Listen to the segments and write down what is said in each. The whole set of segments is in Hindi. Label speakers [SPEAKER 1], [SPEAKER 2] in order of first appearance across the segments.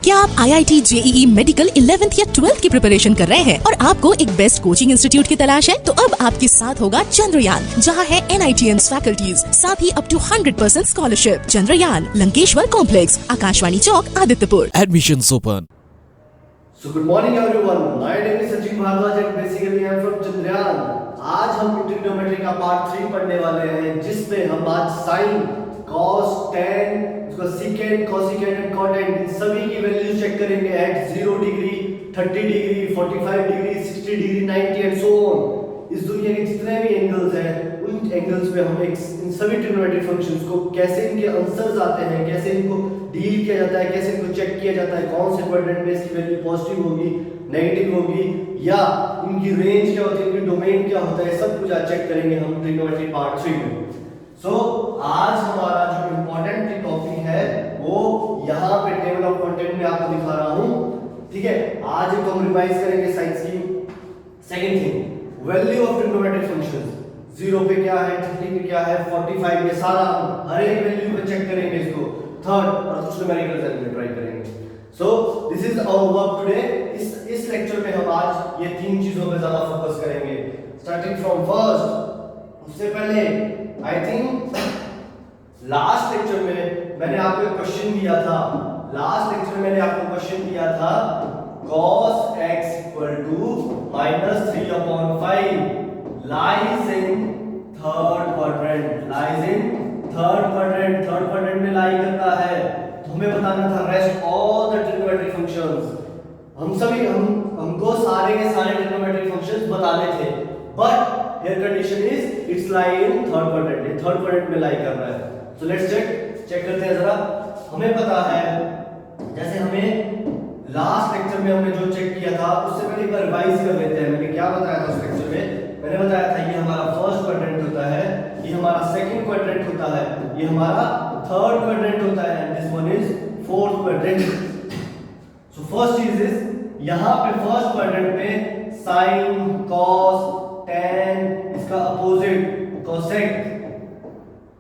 [SPEAKER 1] क्या आप IIT JEE मेडिकल 11th या 12th की प्रिपरेशन कर रहे हैं और आपको एक बेस्ट कोचिंग इंस्टीट्यूट की तलाश है? तो अब आपके साथ होगा चंद्रयान, जहां है NITN फैकल्टीज, साथ ही up to 100% scholarship. Chandrayaan, Lankeshwar complex, Akashvani Chowk, Adityapur.
[SPEAKER 2] Admissions open.
[SPEAKER 3] So good morning everyone. My name is Sachin Bhardwaj and basically I am from Chandrayaan. आज हम ट्रिग्नोमेट्री का पार्ट 3 पढ़ने वाले हैं, जिसमें हम आज साइन, कॉस, टेन, उसका सीकेंट, कोसिकेंट एंड कॉटेंट इन सभी की वैल्यू चेक करेंगे at 0 degree, 30 degree, 45 degree, 60 degree, 90 and so on. इस दुनिया के जितने भी एंगल्स हैं, उन एंगल्स पे हम इन सभी ट्रिग्नोमेट्री फंक्शंस को कैसे इनके आंसर्स आते हैं, कैसे इनको डील किया जाता है, कैसे इनको चेक किया जाता है, कौन से क्वाड्रेंट में इसकी वैल्यू पॉजिटिव होगी, नेगेटिव होगी, या इनकी रेंज क्या होती है, इनकी डोमेन क्या होता है, सब कुछ आज चेक करेंगे हम ट्रिग्नोमेट्री पार्ट 3 में। सो आज हमारा जो इम्पोर्टेंट टॉपिक है वो यहाँ पे टेबल ऑफ कंटेंट में आपको दिखा रहा हूँ, ठीक है। आज तो हम रिवाइज करेंगे साइंस की। Second thing, value of trigonometric functions. 0 पे क्या है, 30 पे क्या है, 45 में, सारा हर एक वैल्यू पे चेक करेंगे इसको। थर्ड और कुछ न्यूमेरिकल में ट्राई करेंगे। So this is our work today. इस लेक्चर में हम आज ये तीन चीजों पे ज्यादा फोकस करेंगे, स्टार्टिंग फ्रॉम फर्स्ट। उससे पहले आई थिंक लास्ट लेक्चर में मैंने आपको एक क्वेश्चन दिया था। cos x equal to -3/5 lies in third quadrant में लाई करता है। तो हमें बताना था rest all the trigonometric functions. हमको सारे के सारे ट्रिग्नोमेट्रिक फंक्शंस बताने थे, but here condition is it's lie in third quadrant. ये थर्ड क्वाड्रेंट में लाई कर रहा है। सो लेट्स चेक करते हैं जरा। हमें पता है, जैसे हमें लास्ट लेक्चर में हमने जो चेक किया था, उससे पहले एक बार रिवाइज कर लेते हैं। मैंने क्या बताया था उस लेक्चर में? मैंने बताया था ये हमारा फर्स्ट क्वाड्रेंट होता है, ये हमारा सेकंड क्वाड्रेंट होता है, ये हमारा थर्ड क्वाड्रेंट होता है, and this one is fourth quadrant. So first चीज इज, यहां पे फर्स्ट क्वाड्रेंट में साइन, कॉस, टेन, इसका अपोजिट कोसेक,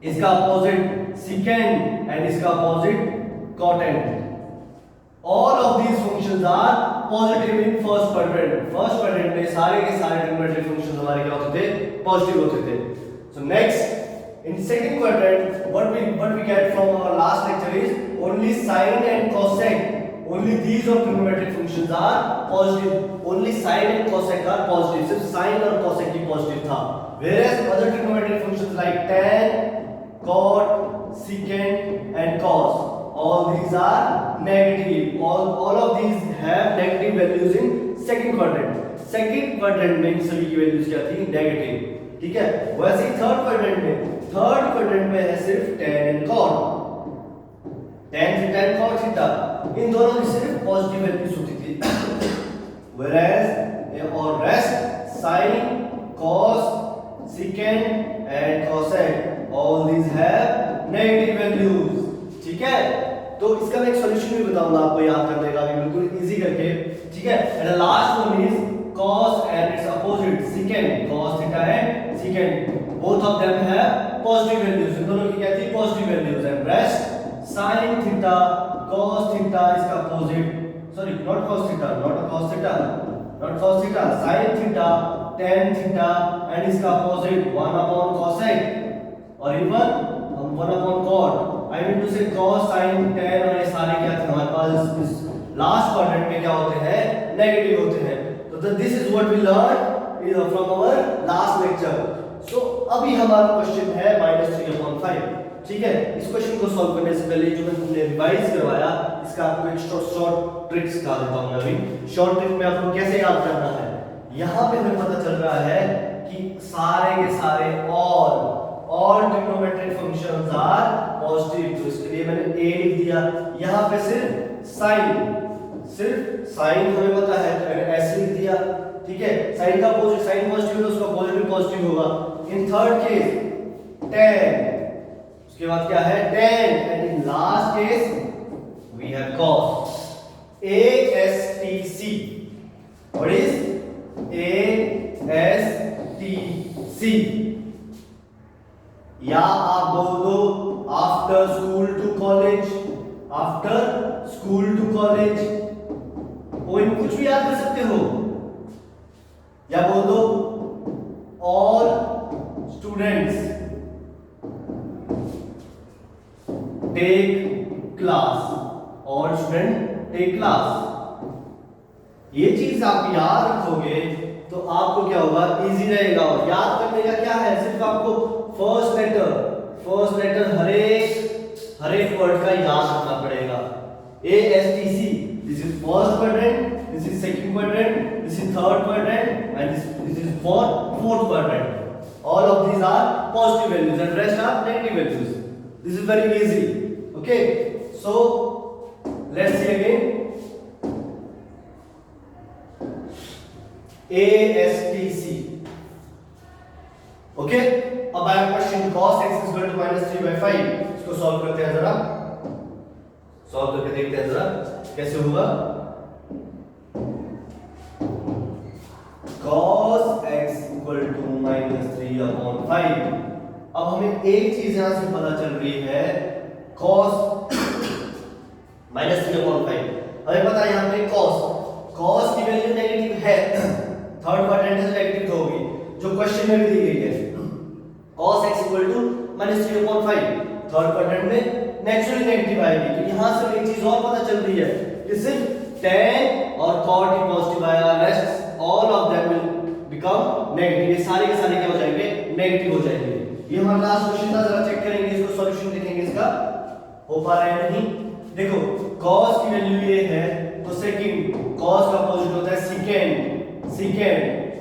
[SPEAKER 3] इसका अपोजिट सीकेंट एंड इसका opposite content. All of these functions are positive in first quadrant. First quadrant में सारे के सारे ट्रिग्नोमेट्रिक फंक्शंस हमारे क्या होते थे? पॉजिटिव होते थे। So next, in second quadrant, what we get from our last lecture is only sine and cosec. Only these of trigonometric functions are positive. Only sine and cosec are positive. सिर्फ sine और cosec ही positive था. Whereas other trigonometric functions like tan, cot, secant and cos, all these are negative. All of these have negative values in second quadrant. Second quadrant में इन सभी की वैल्यूज क्या थी? नेगेटिव, ठीक है। वैसे ही थर्ड क्वाड्रेंट में है सिर्फ tan and cot, tan theta and cot theta, इन दोनों की सिर्फ पॉजिटिव वैल्यूज होती थी। Whereas और rest sin, cos, secant and cosec, all these have negative values, ठीक है। तो इसका मैं एक सॉल्यूशन भी बताऊंगा आपको याद करने का, बिल्कुल इजी करके, ठीक है। And last one is cos and its opposite secant, cos theta and secant, both of them have positive values। इन दोनों की क्या थी? Positive values. And rest sin theta, cos theta, इसका opposite, sorry not cos theta, sin theta, tan theta and इसका अपोजिट 1/cosec, और even 1/cot। I mean to say cos, sin, tan और ये सारे क्या थे हमारे पास इस लास्ट क्वाड्रेंट में क्या होते हैं? नेगेटिव होते हैं। तो this is what we learn from our last lecture. So अभी हमारा क्वेश्चन है -3/5, ठीक है। इस क्वेश्चन को सॉल्व करने से पहले जो मैंने रिवाइज करवाया, इसका आपको एक शॉर्ट ट्रिक सिखा देता हूं मैं अभी। शॉर्ट ट्रिक में आपको कैसे याद करना है, यहां पे हमें पता चल रहा है कि सारे के सारे all trigonometric functions are positive। तो इसके लिए मैंने a लिख दिया। यहाँ पे सिर्फ sin हमें पता है, तो मैंने s लिख दिया, ठीक है। sin का पॉजिटिव, sin पॉजिटिव है तो उसका पॉजिटिव होगा। इन थर्ड केस tan, उसके बाद क्या है? tan, and in last case we have cos, ASTC। What is ASTC? या आप बोल दो after school to college, college, poem कुछ भी याद कर सकते हो, या बोल दो all students take class, all student take class. ये चीज आप याद रखोगे तो आपको क्या होगा, इजी रहेगा। और याद करने का क्या है, सिर्फ आपको फर्स्ट लेटर हर एक वर्ड का याद रखना पड़ेगा। ASTC, this is first quadrant, this is second quadrant, this is third quadrant and this is fourth quadrant. All of these are positive values and rest are negative values. This is very easy. Okay, so let's see again. ASTC. Okay, अब आया question cos x is equal to -3/5। इसको सॉल्व करते हैं जरा, सॉल्व करके देखते हैं जरा कैसे होगा। cos x equal to -3/5। अब हमें एक चीज यहां से पता चल रही है, cos -3/5 हमें पता है यहां पे cos की वैल्यू नेगेटिव है, थर्ड क्वाड्रेंट से नेगेटिव होगी, जो क्वेश्चन में भी दी गई है। cos x equal to -3/5 third quadrant में नेचुरली नेगेटिव आएगी। तो यहां से एक चीज और पता चल रही है कि सिर्फ tan और cot ही पॉजिटिव आएगा, rest all of them will become negative. ये सारे के सारे क्या हो जाएंगे, नेगेटिव हो जाएंगे। ये हमारा लास्ट क्वेश्चन था, जरा चेक करेंगे इसको, सॉल्यूशन देखेंगे इसका हो पा रहा है नहीं। देखो cos की वैल्यू ये है तो सेकंड, cos का अपोजिट होता है सेकंड,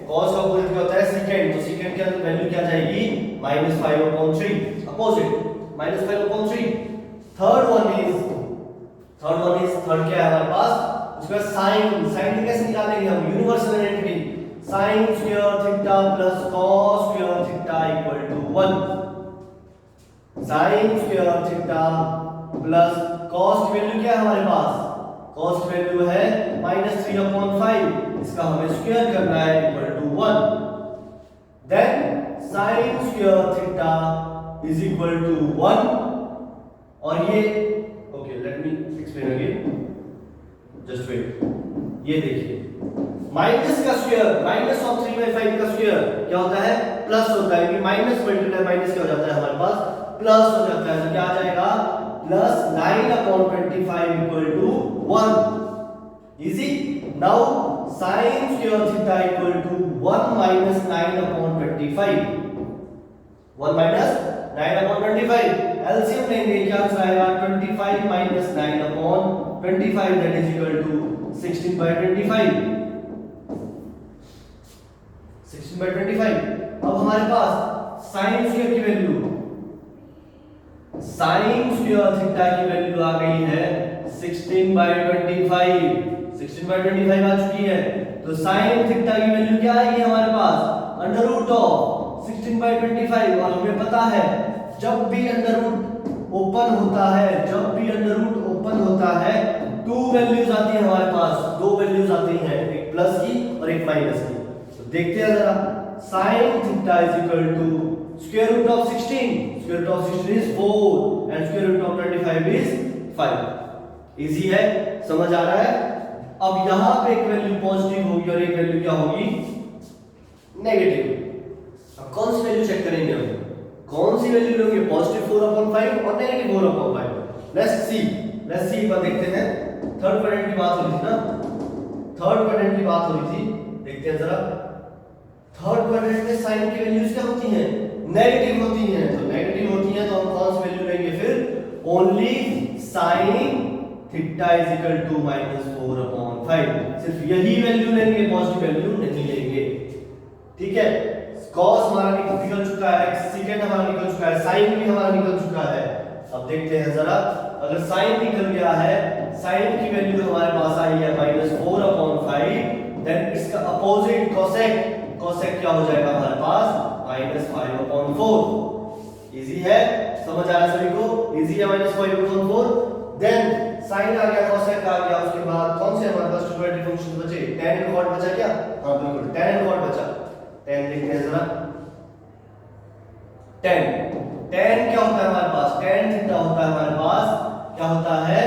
[SPEAKER 3] cos का अपोजिट क्या होता है सेकंड, तो सेकंड की वैल्यू क्या जाएगी -5/3 अपोजिट -5/3। थर्ड क्या है हमारे पास, उसके बाद साइन कैसे निकालेंगे हम, universal identity sin square theta plus cos square theta equal to 1। sin square theta plus cos की वैल्यू क्या है हमारे पास, cos की वैल्यू है -3/5, इसका हमें स्क्वायर करना है equal to 1। Then sin square theta is equal to 1 और ये okay let me explain again, just wait. ये देखिए माइनस का स्क्वायर, -3/5 का स्क्वायर क्या होता है, प्लस होता है, कि माइनस मल्टीप्लाई माइनस क्या हो जाता है हमारे पास, प्लस हो जाता है। तो क्या आ जाएगा, +9/25 equal to 1। Easy. Now sin square theta equal to 1 - 9/25, 1 - 9/25। LCM लेंगे, क्या आएगा 25 - 9/25 दैट इज इक्वल टू 16/25। 16/25। अब हमारे पास sin स्क्वायर की वैल्यू, sin स्क्वायर थीटा की वैल्यू आ गई है 16/25, 16/25 आ चुकी है। तो sin थीटा की वैल्यू क्या आएगी हमारे पास, √16/25। और हमें पता है जब भी अंडर रूट ओपन होता है टू वैल्यूज आती है हमारे पास, दो वैल्यूज आती हैं, एक प्लस की और एक माइनस की। देखते हैं जरा, sin theta is equal to square root of 16, square root of 16 is 4 and square root of 25 is 5। Easy है, समझ आ रहा है। अब यहां पे एक वैल्यू पॉजिटिव होगी और एक वैल्यू क्या होगी, नेगेटिव। अब कौन सी वैल्यू चेक करेंगे हम, कौन सी वैल्यू लेंगे, पॉजिटिव 4/5 और नेगेटिव 4/5। लेट्स सी एक बार देखते हैं। थर्ड क्वाड्रेंट की बात हो रही थी ना, थर्ड क्वाड्रेंट की बात हो रही थी, देखते हैं जरा। थर्ड क्वाड्रेंट में साइन की वैल्यूज क्या होती हैं, नेगेटिव होती हैं। तो नेगेटिव होती हैं तो हम कौन सी वैल्यू लेंगे फिर, only sin theta is equal to -4/5। सिर्फ यही वैल्यू लेंगे, पॉजिटिव वैल्यू नहीं लेंगे, ठीक है। cos हमारा निकल चुका है, सेकंड हमारा निकल चुका है, sin भी हमारा निकल चुका है। अब देखते हैं जरा, अगर sin निकल गया है, sin की वैल्यू हमारे पास आई है -4/5, देन इसका अपोजिट cosec क्या हो जाएगा हमारे पास, -5/4। इजी है, समझ आ रहा है सभी को, इजी है, -5/4। देन sin आ गया, cosec आ गया, उसके बाद कौन से हमारे पास ट्रिग्नोमेट्रिक फंक्शन बचे, tan and cot बचा क्या, हां बिल्कुल tan and cot बचा। tan देखते हैं जरा, tan क्या होता है हमारे पास, tan थीटा होता है हमारे पास, क्या होता है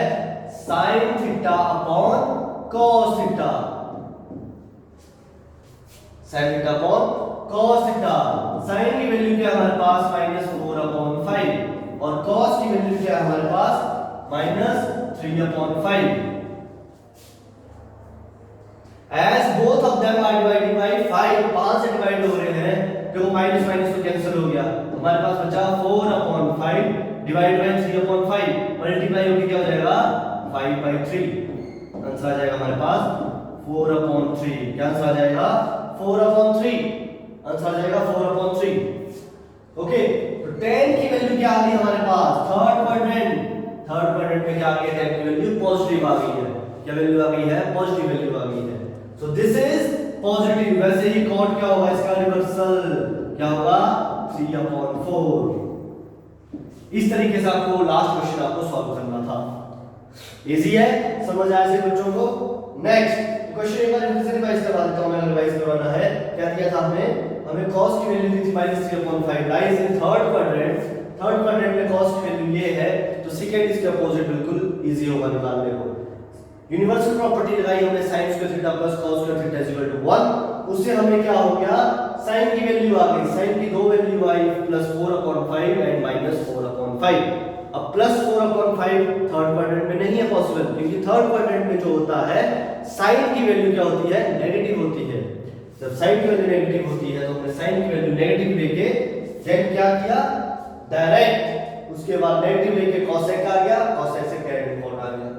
[SPEAKER 3] sine theta upon cos theta, sine theta upon cos theta. Sine की वैल्यू क्या है हमारे पास -4/5 और कॉस की वैल्यू क्या है हमारे पास -3/5। As both of them are divided by 5, 5 से डिवाइड हो रहे हैं क्योंकि माइनस माइनस तो कैंसिल हो गया, हमारे पास बचा 4/5 डिवाइड बाय 3/5 मल्टीप्लाई होके क्या हो जाएगा 5/3। आंसर आ जाएगा हमारे पास 4/3। क्या आंसर आ जाएगा 4/3। आंसर आ जाएगा 4/3। ओके, तो 10 की वैल्यू क्या आ गई हमारे पास थर्ड क्वाड्रेंट में क्या आ गया 10 की वैल्यू पॉजिटिव आ गई है। क्या वैल्यू आ गई है पॉजिटिव वैल्यू आ गई है। सो दिस इज पॉजिटिव। वैसे ही कॉट क्या होगा इसका रिवर्सल क्या होगा 3/4। इस तरीके से आपको लास्ट क्वेश्चन आपको सॉल्व करना था। इजी है, समझ आया से बच्चों को। नेक्स्ट क्वेश्चन एक बार फिर से रिवाइज करवा देता हूं मैं, रिवाइज करवाना है। क्या दिया था हमें cos की वैल्यू दी थी -3/5 लाइज इन थर्ड क्वाड्रेंट में cos की वैल्यू ये है, तो सेकंड इसके अपोजिट बिल्कुल इजी होगा निकालने को। यूनिवर्सल प्रॉपर्टी लगाई हमने sin square theta plus cos square theta is equal to 1। उससे हमें क्या हो गया sin की वैल्यू आ गई, sin की दो वैल्यू आई +4/5 एंड -4/5। अब +4/5 थर्ड क्वाड्रेंट में नहीं है पॉसिबल, क्योंकि थर्ड क्वाड्रेंट में जो होता है sin की वैल्यू क्या होती है नेगेटिव होती है। जब sin की वैल्यू नेगेटिव होती है तो हमने sin की वैल्यू नेगेटिव लेके देन क्या किया डायरेक्ट, उसके बाद नेगेटिव लेके cosec आ गया, cosec से tan cot आ गया।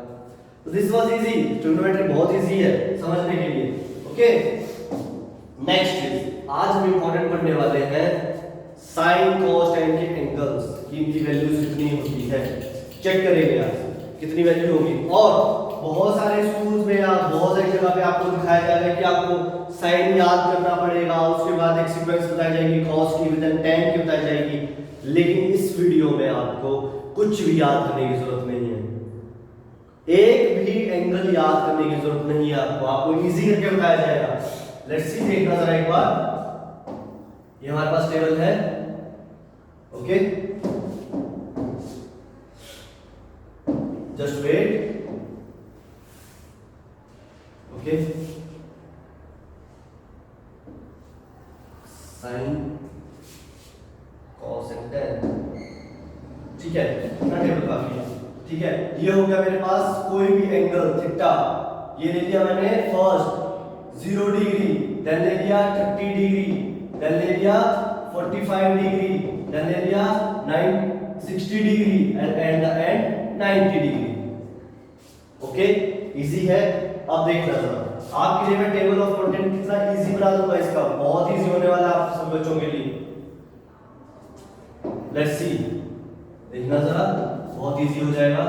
[SPEAKER 3] तो दिस वाज इजी। ट्रिग्नोमेट्री बहुत इजी है समझने के लिए। ओके, नेक्स्ट इज आज हम इंपॉर्टेंट पढ़ने वाले हैं sin cos tan के एंगल्स की इनकी वैल्यूज कितनी होती है चेक करेंगे आज कितनी वैल्यू होगी। और बहुत सारे स्कूल्स में या बहुत सारी जगह पे आपको दिखाया जाएगा कि आपको साइन याद करना पड़ेगा, उसके बाद एक सीक्वेंस बताई जाएगी cos की विद tan की बताई जाएगी, लेकिन इस वीडियो में आपको कुछ भी याद करने की जरूरत नहीं है। एक भी एंगल याद करने की जरूरत नहीं है आपको इजी करके बताया जाएगा। लेट्स सी, देखना जरा एक बार। ये हमारे पास टेबल है। Okay, just wait. Okay, sine cos and tan, ठीक है, इतना टेबल काफी है। ठीक है, ये हो गया मेरे पास कोई भी एंगल थीटा, ये ले लिया मैंने फर्स्ट 0 डिग्री, देन ले लिया 30 डिग्री, देन ले लिया 45 डिग्री, देन ले लिया 60 degree and at the and 90 degree. Okay, easy है। अब देखना जरा आपके लिए मैं टेबल ऑफ कंटेंट कितना इजी बना दूंगा, इसका बहुत इजी होने वाला है आप सब बच्चों के लिए। लेट्स सी, देखना जरा बहुत इजी हो जाएगा।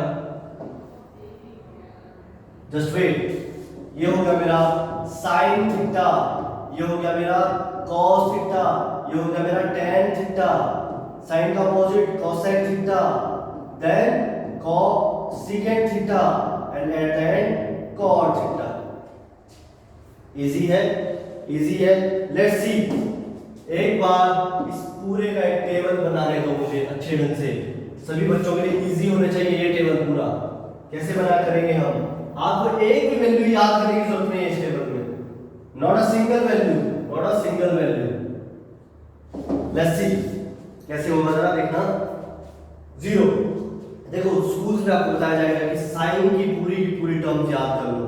[SPEAKER 3] Just wait. ये हो गया मेरा साइन थीटा, ये हो गया मेरा cos थीटा, ये हो गया मेरा tan थीटा, साइन का opposite cosec theta, then cosecant theta and at the end cot theta. Easy है, इजी है। लेट्स सी, एक बार इस पूरे का एक टेबल बनाने दो मुझे अच्छे ढंग से। सभी बच्चों के लिए इजी होना चाहिए ये टेबल पूरा। कैसे बना करेंगे हम, आपको एक भी वैल्यू याद करने की जरूरत नहीं है इस टेबल में, not a single value, not a single value. Let's see कैसे होगा जरा देखना। 0, देखो स्कूल्स में आपको बताया जाएगा कि साइन की पूरी टर्म्स याद कर लो,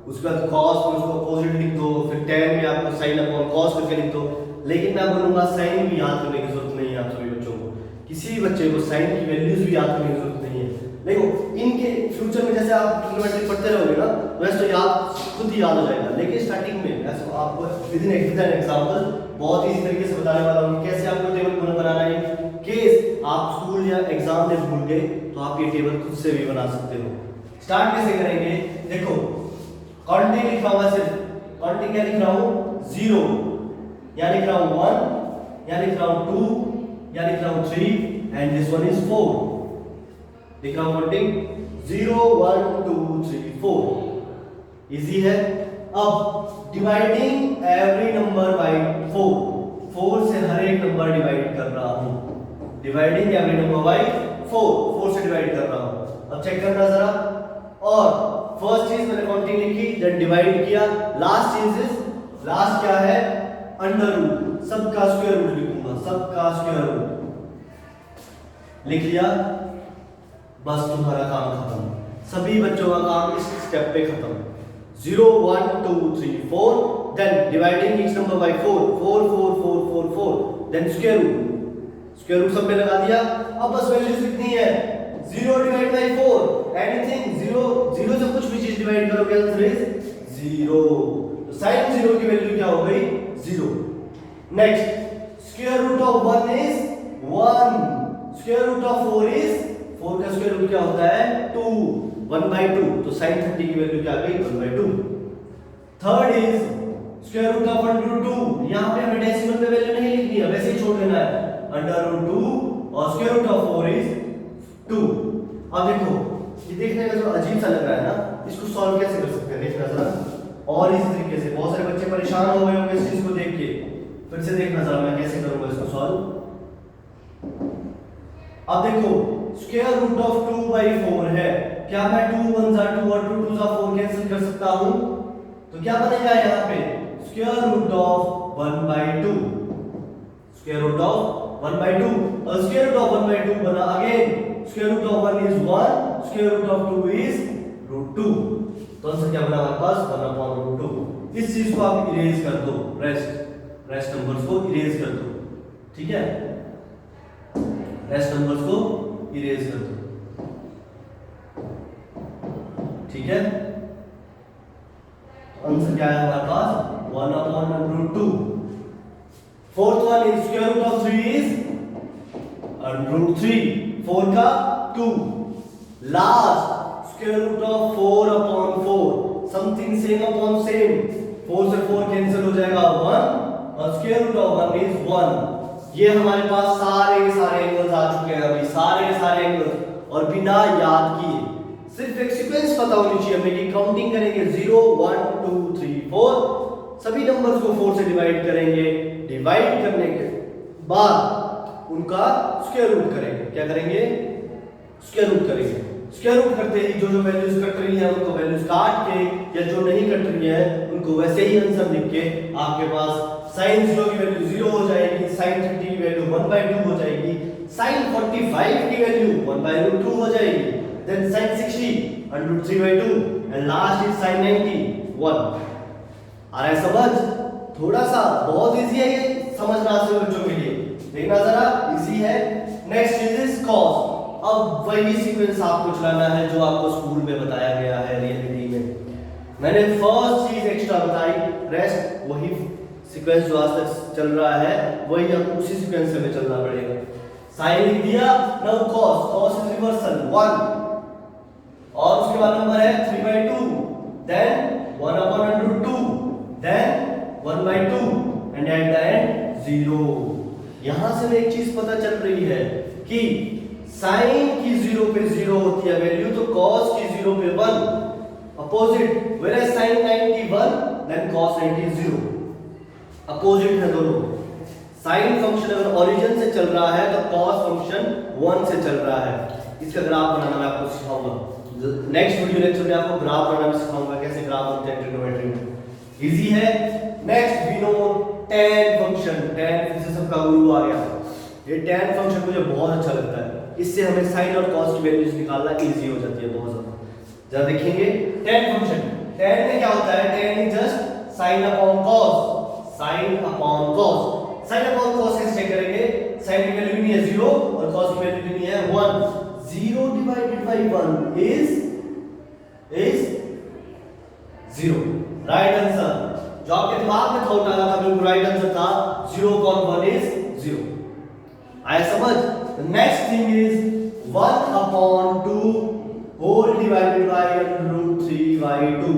[SPEAKER 3] उसके बाद cos में उसको अपोजिट लिख दो, फिर tan में आपको sin अपॉन cos करके लिख दो। लेकिन मैं बोलूंगा साइन भी याद करने की जरूरत नहीं है आप सभी बच्चों को, किसी भी बच्चे को साइन की वैल्यूज भी याद करने की जरूरत नहीं है। देखो इनके फ्यूचर में जैसे आप ट्रिग्नोमेट्री पढ़ते रहोगे ना वैसे तो याद खुद ही याद हो जाएगा, लेकिन स्टार्टिंग में ऐसे आपको विद इन एग्जांपल बहुत इजी तरीके से बताने वाला हूं कैसे आपको टेबल बनाना है। केस आप स्कूल या एग्जाम में भूल गए तो आप ये टेबल खुद से भी बना सकते हो। स्टार्ट कैसे करेंगे, देखो काउंटिंग लिख रहा हूं, सिर्फ काउंटिंग क्या लिख रहा हूं 0, या लिख रहा हूं 1, या लिख रहा हूं 2, या लिख रहा हूं 3 एंड दिस वन इज 4। लिख रहा हूं काउंटिंग 0 1 2 3 4। इजी है। अब डिवाइडिंग एवरी नंबर बाय 4, 4 से हर एक नंबर डिवाइड कर रहा हूं, डिवाइडिंग एवरी नंबर बाय 4, 4 से डिवाइड कर रहा हूं। अब चेक करना जरा, और फर्स्ट चीज मैंने काउंटिंग लिखी, देन डिवाइड किया, लास्ट क्या है, अंडर रूट, सबका स्क्वायर रूट लिखूंगा, सबका स्क्वायर रूट लिख लिया, बस तुम्हारा काम खत्म, सभी बच्चों का काम इस स्टेप पे खत्म। 0 1 2 3 4, then dividing each number by 4 4 4 4 4 4, then square root सब पे लगा दिया। अब बस वैल्यूज लिखनी है, 0 डिवाइड बाय 4 एनीथिंग, 0 से कुछ भी चीज डिवाइड करोगे आंसर इज 0, तो sin 0 की वैल्यू क्या हो गई, 0। Next square root of 1 is 1, square root of 4 is 4 का स्क्वायर रूट क्या होता है 2, 1/2, तो sin 30 की वैल्यू क्या आ गई 1/2। Third is square root of √2, यहां पे हमें डेसिमल में वैल्यू नहीं लिखनी है, वैसे ही छोड़ देना है, √2 और स्क्वायर रूट ऑफ 4 इज 2। अब देखो ये देखने में जो अजीब सा लग रहा है ना, इसको सॉल्व कैसे कर सकते हैं, देखना जरा और इस तरीके से। बहुत सारे बच्चे परेशान हो गए होंगे इस चीज को देख के, फिर से देखना जरा मैं कैसे करूंगा इसको सॉल्व। अब देखो स्क्वायर रूट ऑफ 2/4 है, क्या मैं 2 1 जा 2 और 2 2 जा 4 कैंसिल कर सकता हूं, तो क्या बनेगा यहाँ पे square root of 1/2, square root of 1/2, और स्क्वायर रूट ऑफ 1/2 बना again, square root of 1 is 1, square root of 2 is √2, तो आंसर क्या बना हमारे पास 1/√2। इस चीज को आप इरेज कर दो, रेस्ट नंबर्स को इरेज कर दो, ठीक है, रेस्ट नंबर्स को इरेज कर दो, ठीक है। आंसर क्या है हमारे पास 1/√2। Fourth one is square root of 3 is √3, 4 का 2। Last square root of 4/4, something same upon same, 4 से 4 कैंसिल हो जाएगा 1, और स्क्वायर रूट ऑफ 1 इज 1। ये हमारे पास सारे एंगल्स आ चुके हैं अभी, सारे एंगल्स, और बिना याद किए सिर्फ एक सीक्वेंस पता होनी चाहिए हमें कि काउंटिंग करेंगे 0 1 2 3 4, सभी नंबर्स को 4 से डिवाइड करेंगे, डिवाइड करने के बाद उनका स्क्वायर रूट करेंगे, क्या करेंगे स्क्वायर रूट करेंगे। स्क्वायर रूट करते ही जो वैल्यूज कट रही है उनको वैल्यूज काट के, या जो नहीं कट रही है उनको वैसे ही आंसर लिख के आपके पास sin 0 की वैल्यू 0 हो जाएगी, sin 30 की वैल्यू 1/2 हो जाएगी, sin 45 की वैल्यू 1/√2 हो जाएगी, then sin 60 √3/2, and last is sin 90 1। आ रहा है समझ, थोड़ा सा बहुत इजी है ये समझना से बच्चों के लिए, देखना जरा इजी है। नेक्स्ट चीज इज cos, अब वही सीक्वेंस आपको चलाना है जो आपको स्कूल में बताया गया है रियलिटी में। मैंने फर्स्ट चीज एक्स्ट्रा बताई, रेस्ट वही सीक्वेंस जो आज तक चल रहा है वही हम उसी सीक्वेंस से हमें चलना पड़ेगा। साइन लिख दिया, नाउ cos इज रिवर्सल 1, और उसके बाद नंबर है 3/2, then 1/√2, then 1/2, and at the end 0। यहां से एक चीज पता चल रही है कि साइन की 0 पे 0 होती है वैल्यू, तो cos की 0 पे 1, opposite, whereas sin 90 1, then cos 90 0, opposite है दोनों। साइन फंक्शन अगर ओरिजिन से चल रहा है तो cos फंक्शन 1 से चल रहा है। इसका ग्राफ बनाना मैं आपको सिखाऊंगा, नेक्स्ट वीडियो लेक्चर में आपको ग्राफ बनाना भी सिखाऊंगा, कैसे ग्राफ बनते हैं ट्रिग्नोमेट्री में, इजी है। Next we know tan function, tan फिर से सबका गुरु आ गया, ये tan फंक्शन मुझे बहुत अच्छा लगता है, इससे हमें sin और cos की वैल्यूज निकालना इजी हो जाती है बहुत ज्यादा। जरा देखेंगे tan फंक्शन, tan में क्या होता है, tan is just sin upon cos, sin upon cos, sin upon cos कैसे चेक करेंगे, sin की वैल्यू नहीं है 0 और cos की वैल्यू नहीं है 1, 0 divided by 1 is 0, right answer. जो आपके दिमाग में थॉट आ रहा था बिल्कुल राइट आंसर था, 0 upon 1 इज 0। आया समझ। The next thing is 1/2 whole divided by √3/2।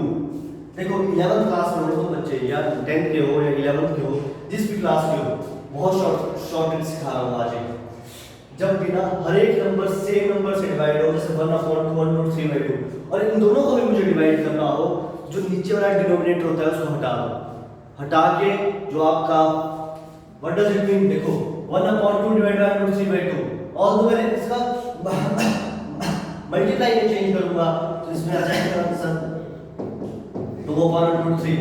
[SPEAKER 3] देखो 11th क्लास में हो तो बच्चे, या 10th के हो या 11th के हो, जिस भी क्लास के हो, बहुत शॉर्ट सिखा रहा हूँ आज। जब भी ना हर एक नंबर सेम नंबर से डिवाइड हो, जैसे 1/2 √3/2, और इन दोनों को भी मुझे डिवाइड करना हो, जो नीचे वाला डिनोमिनेटर होता है उसको हटा दो, हटा के जो आपका व्हाट डज इट मीन, देखो 1/2 डिवाइडेड बाय √3/2, और तो मैं इसका मल्टीप्लाई में चेंज करूंगा तो इसमें आ जाएगा आंसर 2/√3।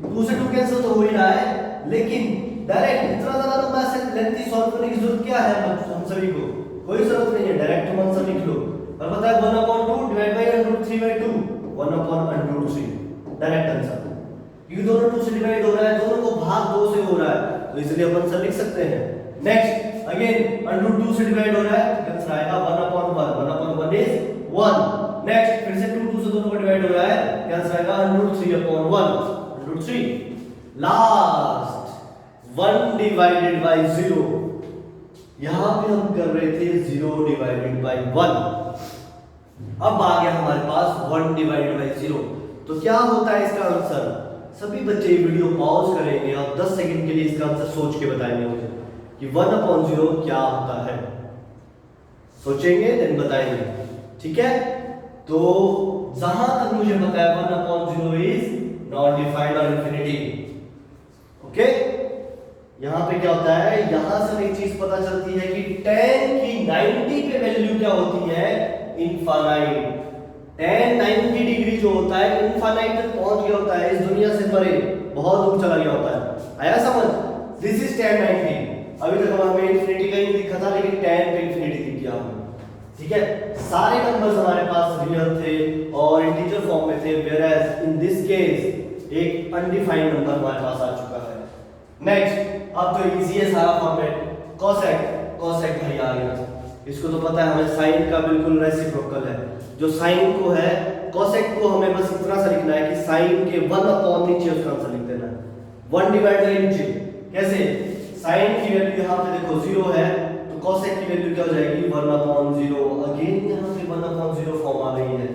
[SPEAKER 3] 2 से 2 कैंसिल तो हो ही रहा है, लेकिन डायरेक्ट इतना ज्यादा लंबा ऐसे लेंथी सॉल्व करने की जरूरत क्या है हम सभी को? कोई जरूरत नहीं है, डायरेक्ट तुम आंसर लिख लो। और पता है 1/2 डिवाइड बाय √3/2 1/√3 डायरेक्ट आंसर। क्योंकि दोनों 2 से डिवाइड हो रहा है, दोनों को भाग 2 से हो रहा है, तो इसलिए अपन आंसर लिख सकते हैं। नेक्स्ट अगेन √2 से डिवाइड हो रहा है, आंसर आएगा 1/1 1/1 इज 1। नेक्स्ट फिर से 2 से दोनों को डिवाइड हो रहा है, आंसर आएगा √3/1 √3। लास्ट 1 डिवाइडेड बाय 0, यहां पे हम कर रहे थे 0 डिवाइडेड बाय 1। अब आ गया हमारे पास 1 डिवाइडेड बाय 0। तो क्या होता है इसका आंसर? सभी बच्चे ये वीडियो पॉज करेंगे और 10 सेकंड के लिए इसका आंसर सोच के बताएंगे मुझे कि 1/0 क्या होता है। सोचेंगे देन बताएंगे, ठीक है? तो जहां तक मुझे पता है 1/0 इज नॉट डिफाइंड और इंफिनिटी। ओके, यहां पे क्या होता है, यहां से एक चीज पता चलती है कि tan की 90 पे वैल्यू क्या होती है? इनफाइनाइट। tan 90 डिग्री जो होता है इनफाइनाइट तक पहुंच गया होता है, इस दुनिया से परे बहुत दूर चला गया होता है। आया समझ? This is tan 90। अभी तक हमें इंफिनिटी का ही दिखा था, लेकिन tan पे इंफिनिटी दिख गया हमें, ठीक है? सारे नंबर्स हमारे पास रियल थे और इंटीजर फॉर्म में थे, where as in this case एक अनडिफाइंड नंबर हमारे पास आ चुका है। नेक्स्ट, अब तो इजी है सारा फॉर्मेट। कोसेक भाई आ गया, इसको तो पता है हमें, साइन का बिल्कुल रेसिप्रोकल है। जो साइन को है कोसेक को हमें बस इतना सा लिखना है कि साइन के 1/, नीचे उसका आंसर लिख देना है 1 डिवाइड बाय नीचे। कैसे? साइन की वैल्यू यहां पे देखो 0 है, तो कोसेक की वैल्यू क्या हो जाएगी? 1/0। अगेन यहां पे 1/0 फॉर्म आ गई है।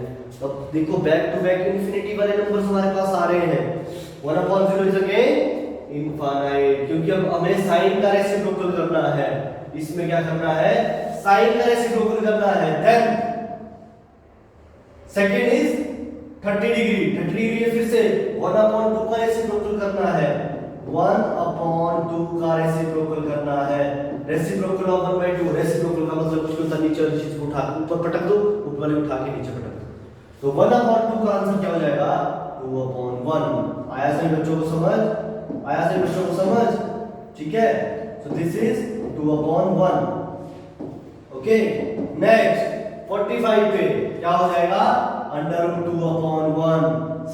[SPEAKER 3] अब देखो बैक टू बैक इंफिनिटी वाले नंबर्स हमारे पास आ रहे हैं। 1/0 इज अगेन इनफाइनाइट, क्योंकि अब हमें साइन का रेसिप्रोकल करना है। इसमें क्या करना है? साइन का रेसिप्रोकल करना है। Then second is 30 degree. 30 degree है, फिर से 1/2 का रेसिप्रोकल करना है। 1/2 का रेसिप्रोकल करना है। रेसिप्रोकल ऑफ 1/2, रेसिप्रोकल का मतलब कुछ होता है नीचे वाली चीज को उठा ऊपर पटक दो, ऊपर वाली उठा के नीचे पटक दो। तो 1/2 का आंसर क्या हो जाएगा? 2/1। आया सही बच्चों को समझ? आया सही बच्चों को समझ? ठीक है, सो दिस इज 2/1। ओके, नेक्स्ट 45 पे क्या हो जाएगा? √2/1।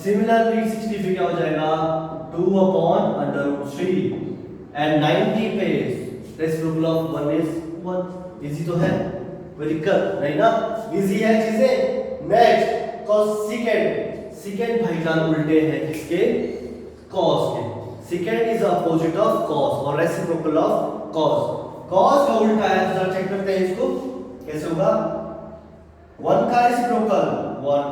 [SPEAKER 3] सिमिलरली 60 पे क्या हो जाएगा? 2/√3। एंड 90 पे रेसिप्रोकल ऑफ 1 इज 1। इजी तो है, कोई दिक्कत नहीं ना? इजी है चीजें। नेक्स्ट सेकंड भाईजान उल्टे हैं किसके? कॉस के। Second is opposite of cos और रेसिप्रोकल ऑफ कॉस। कॉस का उल्टा है, तो जरा चेक करते हैं इसको कैसे होगा। 1 का रेसिप्रोकल 1।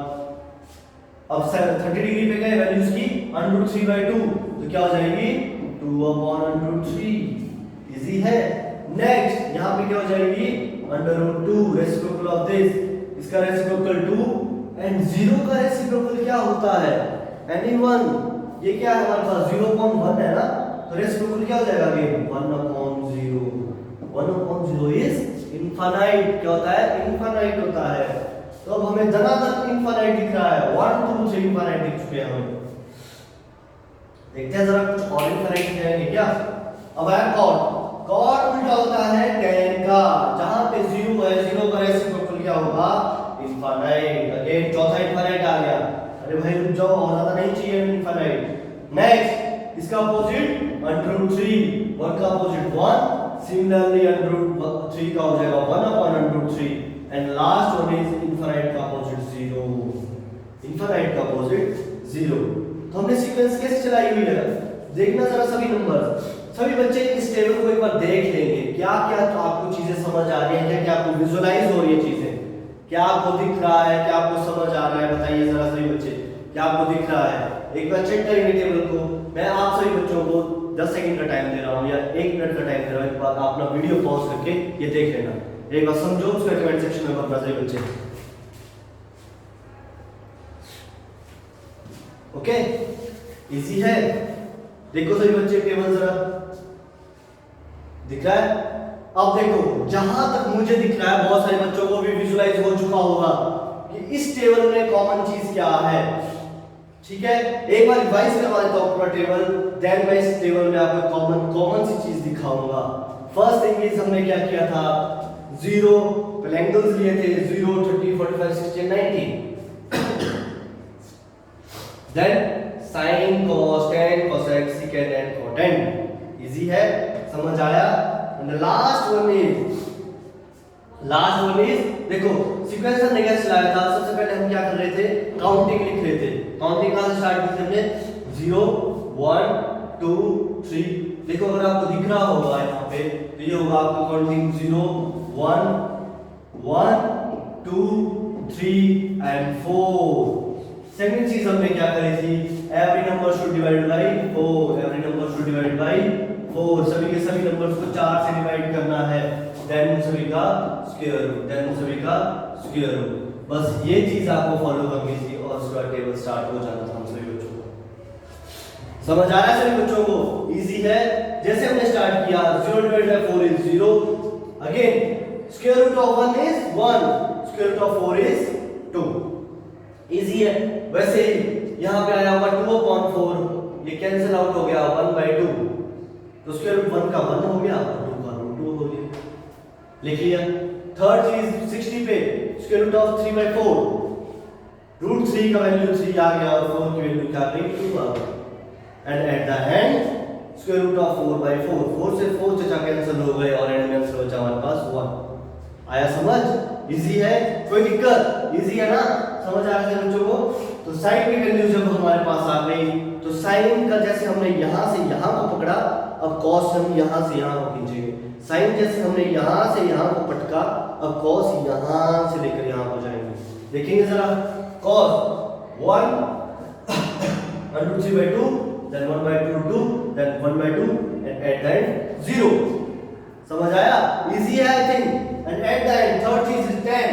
[SPEAKER 3] अब 30 डिग्री पे गए, वैल्यूज की √3/2, तो क्या हो जाएगी? 2/√3। इजी है। नेक्स्ट यहां पे क्या हो जाएगी? √2 रेसिप्रोकल ऑफ दिस, इसका रेसिप्रोकल 2 एंड 0 का रेसिप्रोकल क्या होता है? एनीवन? ये क्या है हमारे पास? 0.1 है ना, तो रेसिप्रोकल क्या हो जाएगा? अगेन 1/0। 1/0 is infinite. क्या होता है? इनफाइनाइट होता है। तो अब हमें धनात्मक इनफाइनाइट दिख रहा है, 1 2 3 इनफाइनाइट दिख चुके हैं हमें। देखते हैं जरा कुछ और इनफाइनाइट दिखाएंगे क्या। अब आया कॉट उल्टा होता है tan का। जहां पे 0 है, 0 का रेसिप्रोकल क्या होगा? इनफाइनाइट। अगेन चौथा इनफाइनाइट आ गया। अरे भाई रुक जाओ, और ज्यादा नहीं चाहिए इनफाइनाइट। नेक्स्ट इसका अपोजिट √3, 1 का अपोजिट 1। सिमिलरली √3 का हो जाएगा 1/√3 and last one is infinite का अपोजिट 0। इनफाइनाइट का अपोजिट 0। तो हमने सीक्वेंस कैसे चलाई हुई है देखना जरा। सभी नंबर, सभी बच्चे इस टेबल को एक बार देख लेंगे। क्या क्या तो आपको चीजें समझ आ रही हैं? क्या क्या आपको विजुअलाइज हो रही है चीजें? क्या आपको दिख रहा है? क्या आपको समझ आ रहा है? बताइए जरा सभी बच्चे, क्या आपको दिख रहा है? एक बार चेक करेंगे टेबल को। मैं आप सभी बच्चों को 10 सेकंड का टाइम दे रहा हूं या 1 मिनट का टाइम दे रहा हूं। एक बार आप अपना वीडियो पॉज करके ये देख लेना, एक बार समझो, उसका कमेंट सेक्शन में बताना सभी बच्चे। ओके, इजी है। देखो सभी बच्चे टेबल जरा दिख रहा है? अब देखो, जहां तक मुझे दिख रहा है बहुत सारे बच्चों को भी विजुअलाइज हो चुका होगा कि इस टेबल में कॉमन चीज क्या है। ठीक है, एक बार रिवाइज करवा देता हूं पूरा टेबल, देन मैं इस टेबल में आपको कॉमन सी चीज दिखाऊंगा। फर्स्ट थिंग इज हमने क्या किया था, 0 पहले एंगल्स लिए थे 0, 30, 45, 60, 90। Then sin, cos, tan, cosec, secant and cotangent। Easy है, समझ आया। एंड लास्ट वन इज देखो सीक्वेंस हमने कैसे चलाया था। सबसे पहले हम क्या कर रहे थे, काउंटिंग लिख रहे थे। काउंटिंग कहां से स्टार्ट की थी हमने, 0 1 2 3। देखो अगर आपको दिख रहा होगा यहाँ पे तो ये होगा आपका काउंटिंग 0 1 1 2 3 एंड 4। सेकंड चीज हमने क्या करी थी, every number should divide by 4, every number should divide by 4। सभी के सभी नंबर्स को 4 से डिवाइड करना है, देन सभी का स्क्वायर रूट, देन सभी का स्क्वायर रूट। बस ये चीज आपको फॉलो करनी थी और उसके बाद टेबल स्टार्ट हो जाना था हम सभी बच्चों को। समझ आ रहा है सभी बच्चों को, इजी है। जैसे हमने स्टार्ट किया 0 divide by 4 is 0, again square root of 1 is 1, square root of 4 is 2। Easy है। वैसे ही यहाँ पे आया होगा 2/4, ये कैंसिल आउट हो गया 1/2, तो स्क्वायर रूट 1 का 1 हो गया, 2 का रूट 2 हो गया, लिख लिया। थर्ड चीज 60 पे स्क्वायर रूट ऑफ 3/4, रूट 3 का वैल्यू 3 आ गया और 4 की वैल्यू क्या आ गई 2 आ गई। And at the end square root of 4/4, 4 से 4 चचा कैंसिल हो गए और एंड में आंसर बचा हमारे पास 1। आया समझ, इजी है, कोई दिक्कत, इजी है ना, समझ आ रहा है बच्चों को। तो साइन की वैल्यू जब हमारे पास आ गई तो साइन का जैसे हमने यहां से यहां को पकड़ा, अब कॉस हम यहां से यहां को खींचेंगे। साइन जैसे हमने यहां से यहां को पटका, अब कॉस यहां से लेकर यहां को जाएंगे। देखेंगे जरा, cos 1 √3/2, then 1/2, then 1/2 and at the end 0। समझ आया, इजी है I think. And at the and third चीज इज tan।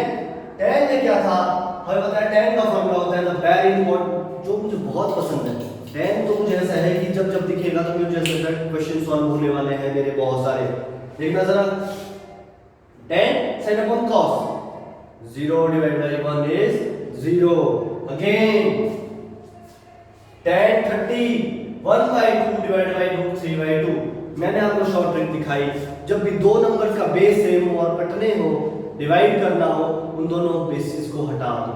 [SPEAKER 3] tan में क्या था, हमें पता है tan का फॉर्मूला होता है द वेरी इंपॉर्टेंट, जो मुझे बहुत पसंद है। tan तो मुझे ऐसा है कि जब जब दिखेगा तो मुझे ऐसा क्वेश्चन सॉल्व होने वाले हैं मेरे बहुत सारे। देखना जरा, tan sin upon cos 0 divided by 1 is 0। Again tan 30 1/2 divided by root 3/2। मैंने आपको शॉर्ट ट्रिक दिखाई, जब भी दो नंबर का बेस सेम हो और कटने हो, डिवाइड करना हो, उन दोनों बेसिस को हटा दो,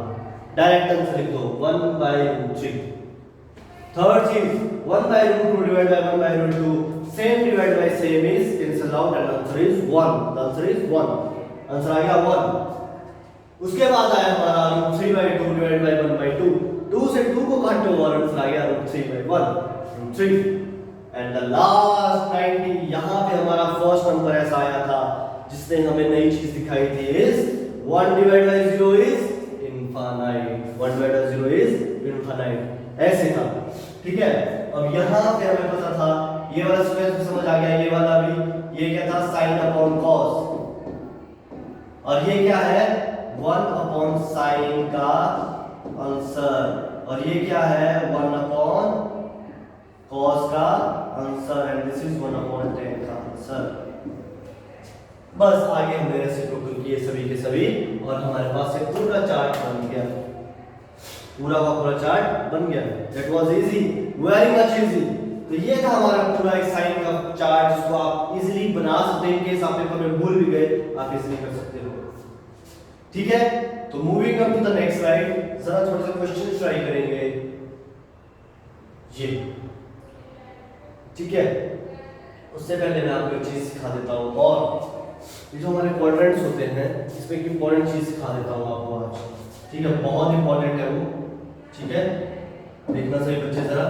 [SPEAKER 3] डायरेक्ट आंसर लिख दो 1/√3। थर्ड चीज 1/√2 divide by 1/√2, same divide by same is cancel out and answer is 1। The answer is 1, answer आ गया 1। उसके बाद आया हमारा √3/2 डिवाइड बाय 1/2, 2 से 2 को काटो और आंसर आ गया √3/1, √3। एंड द लास्ट 90, यहां पे हमारा फर्स्ट नंबर ऐसा आया था जिसने हमें नई चीज दिखाई थी, is 1 divide by 0 is infinite, 1 divide by 0 is infinite, ऐसे था। ठीक है, अब यहां पे हमें पता था, ये वाला स्क्वायर समझ आ गया, ये वाला भी, ये क्या था sin अपॉन cos, और ये क्या है 1 अपॉन sin का आंसर, और ये क्या है 1 अपॉन cos का answer, and this is 1 upon tan का आंसर। बस आगे हमने रेसिप्रोकल किए सभी के सभी और हमारे पास एक पूरा चार्ट बन गया, पूरा का पूरा चार्ट बन गया। That was easy, very much easy. तो ये था हमारा पूरा एक साइन का चार्ट जिसको आप इजीली बना सकते हैं, केस आप पेपर में भूल भी गए आप इजीली कर सकते हो। ठीक है, तो moving up to the next slide, जरा थोड़ा सा क्वेश्चन ट्राई करेंगे ये। ठीक है, उससे पहले मैं आपको एक चीज सिखा देता हूँ, और ये जो हमारे क्वाड्रेंट्स होते हैं इसमें एक इंपॉर्टेंट चीज सिखा देता हूँ आपको आज। ठीक है, बहुत इंपॉर्टेंट है वो। ठीक है, देखना सही बच्चे जरा,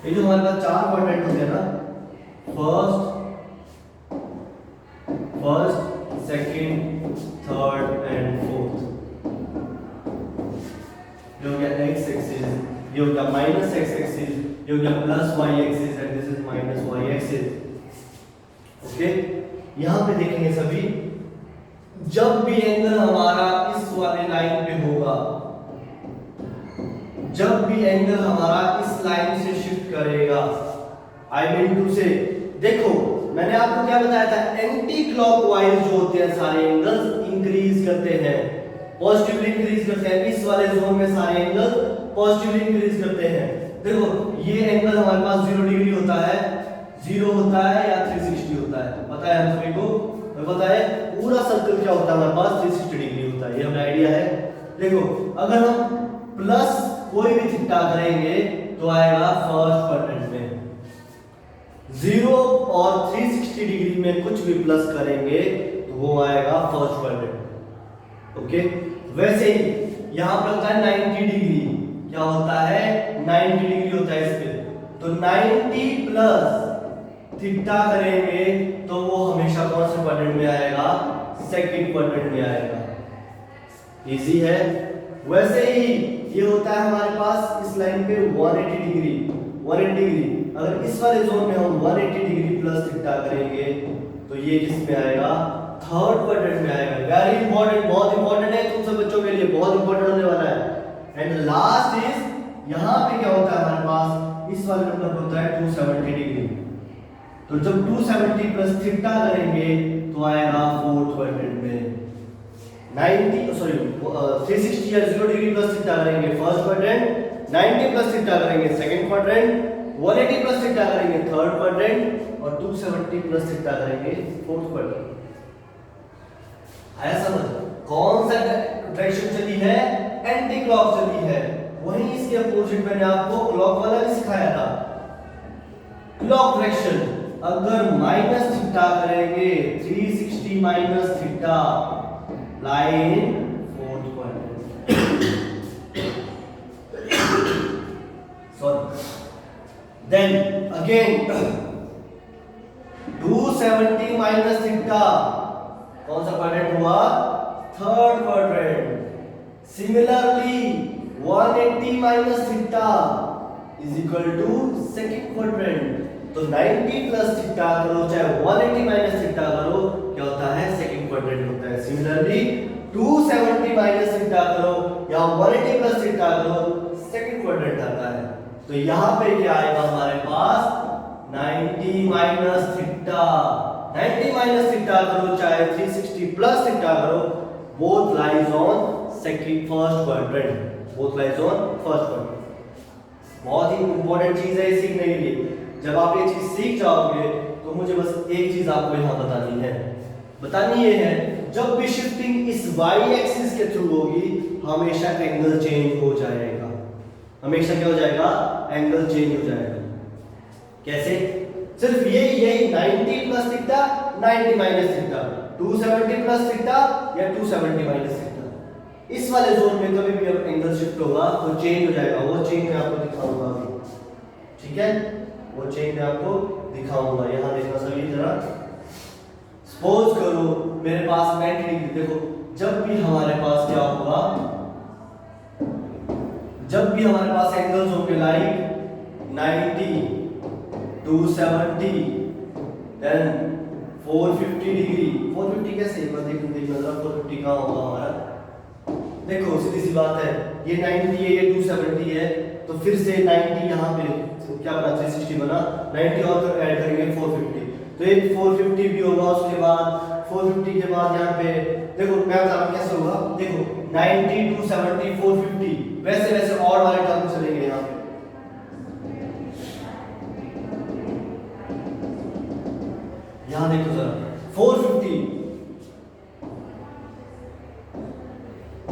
[SPEAKER 3] ये जो हमारे पास 4 क्वाड्रेंट होते हैं ना, first second third and fourth, जो क्या एक्स एक्सिस, ये हो गया माइनस एक्स एक्सिस, ये हो गया plus Y axis, and this is minus Y axis. Okay, यहां पे देखेंगे सभी, जब भी एंगल हमारा इस वाले लाइन पे होगा, जब भी एंगल हमारा इस लाइन से शिफ्ट करेगा, आई मीन टू से, देखो मैंने आपको क्या बताया था, एंटी क्लॉकवाइज जो होते हैं सारे एंगल्स इंक्रीज करते हैं, पॉजिटिवली इंक्रीज करते हैं। इस वाले जोन में सारे एंगल पॉजिटिवली इंक्रीज करते हैं। देखो ये एंगल हमारे पास 0 डिग्री होता है, 0 होता है या 360 होता है, पता है हम सभी को, पता है पूरा सर्कल क्या होता है हमारे पास 360 डिग्री होता है, ये हमें आइडिया है। देखो अगर हम प्लस कोई भी थीटा करेंगे तो आएगा फर्स्ट क्वाड्रेंट में, 0 और 360 डिग्री में कुछ भी प्लस करेंगे तो वो आएगा फर्स्ट क्वाड्रेंट। ओके, वैसे ही यहां पर होता है 90 डिग्री, क्या होता है 90 डिग्री होता है इस पे, तो 90 प्लस थीटा करेंगे तो वो हमेशा कौन से क्वाड्रेंट में आएगा, सेकंड क्वाड्रेंट में आएगा। इजी है। वैसे ही ये होता है हमारे पास इस लाइन पे 180 डिग्री, 180 डिग्री, अगर इस वाले जोन में हम 180 डिग्री प्लस थीटा करेंगे तो ये किस में आएगा, थर्ड क्वाड्रेंट में आएगा। वेरी इंपॉर्टेंट, बहुत इंपॉर्टेंट है तुम सब बच्चों के लिए, बहुत इंपॉर्टेंट होने वाला है। एंड लास्ट इज यहां पे क्या होता है हमारे पास, इस वाले नंबर पे होता है 270 डिग्री, तो जब 270 प्लस थीटा करेंगे तो आएगा फोर्थ क्वाड्रेंट में। 360 या 0 डिग्री प्लस थीटा करेंगे फर्स्ट क्वाड्रेंट, 90 प्लस थीटा करेंगे सेकंड क्वाड्रेंट, 180 प्लस थीटा करेंगे थर्ड क्वाड्रेंट और 270 प्लस थीटा करेंगे फोर्थ क्वाड्रेंट। आया समझ? कौन सा डायरेक्शन चली है, एंटी क्लॉक चली है, वहीं इसके अपोजिट मैंने आपको क्लॉक वाला भी सिखाया था। क्लॉक डायरेक्शन अगर माइनस थीटा करेंगे, 360 minus theta, line fourth quadrant, sorry, then again 270 minus theta, कौन सा क्वाड्रेंट हुआ, third quadrant. Similarly 180 minus theta is equal to second quadrant, तो 90 प्लस थीटा करो चाहे 180 माइनस थीटा करो, क्या होता है, सेकंड क्वाड्रेंट होता है। सिमिलरली 270 माइनस थीटा करो या 180 प्लस थीटा करो, सेकंड क्वाड्रेंट आता है। तो यहां पे क्या आएगा हमारे पास, 90 माइनस थीटा, 90 माइनस थीटा करो चाहे 360 प्लस थीटा करो, both lies on second first quadrant, both lies on first quadrant। बहुत ही इंपॉर्टेंट चीज है ये सीखने के लिए। जब आप ये चीज सीख जाओगे तो मुझे बस एक चीज आपको यहाँ बतानी है, बतानी ये है, जब भी शिफ्टिंग इस y एक्सिस के थ्रू होगी हमेशा एंगल चेंज हो जाएगा, हमेशा क्या हो जाएगा, एंगल चेंज हो जाएगा। कैसे? सिर्फ यही 90 plus theta, 90 minus theta, 270 plus theta या 270 माइनस थीटा, इस वाले जोन में कभी भी अब एंगल शिफ्ट होगा तो चेंज हो जाएगा। वो चेंज मैं आपको दिखाऊंगा अभी, ठीक है, वो चेंज मैं आपको दिखाऊंगा। यहां देखना सभी जरा, सपोज करो मेरे पास 90 डिग्री, देखो जब भी हमारे पास क्या होगा, जब भी हमारे पास एंगल्स होंगे लाइक 90, 270, देन 450 डिग्री, 450 कैसे, एक बार देखना जरा 450 कहां होगा हमारा। देखो सीधी सी बात है, ये 90 है, ये 270 है, तो फिर से 90 यहाँ पे क्या बना, 360 बना, 90 और ऐड करेंगे 450, तो एक 450 भी होगा, उसके बाद 450 के बाद यहाँ पे देखो मैं बता रहा कैसे होगा, देखो 90, 270, 450, वैसे वैसे और वाले टर्म चलेंगे यहाँ पे। यहाँ देखो जरा 450,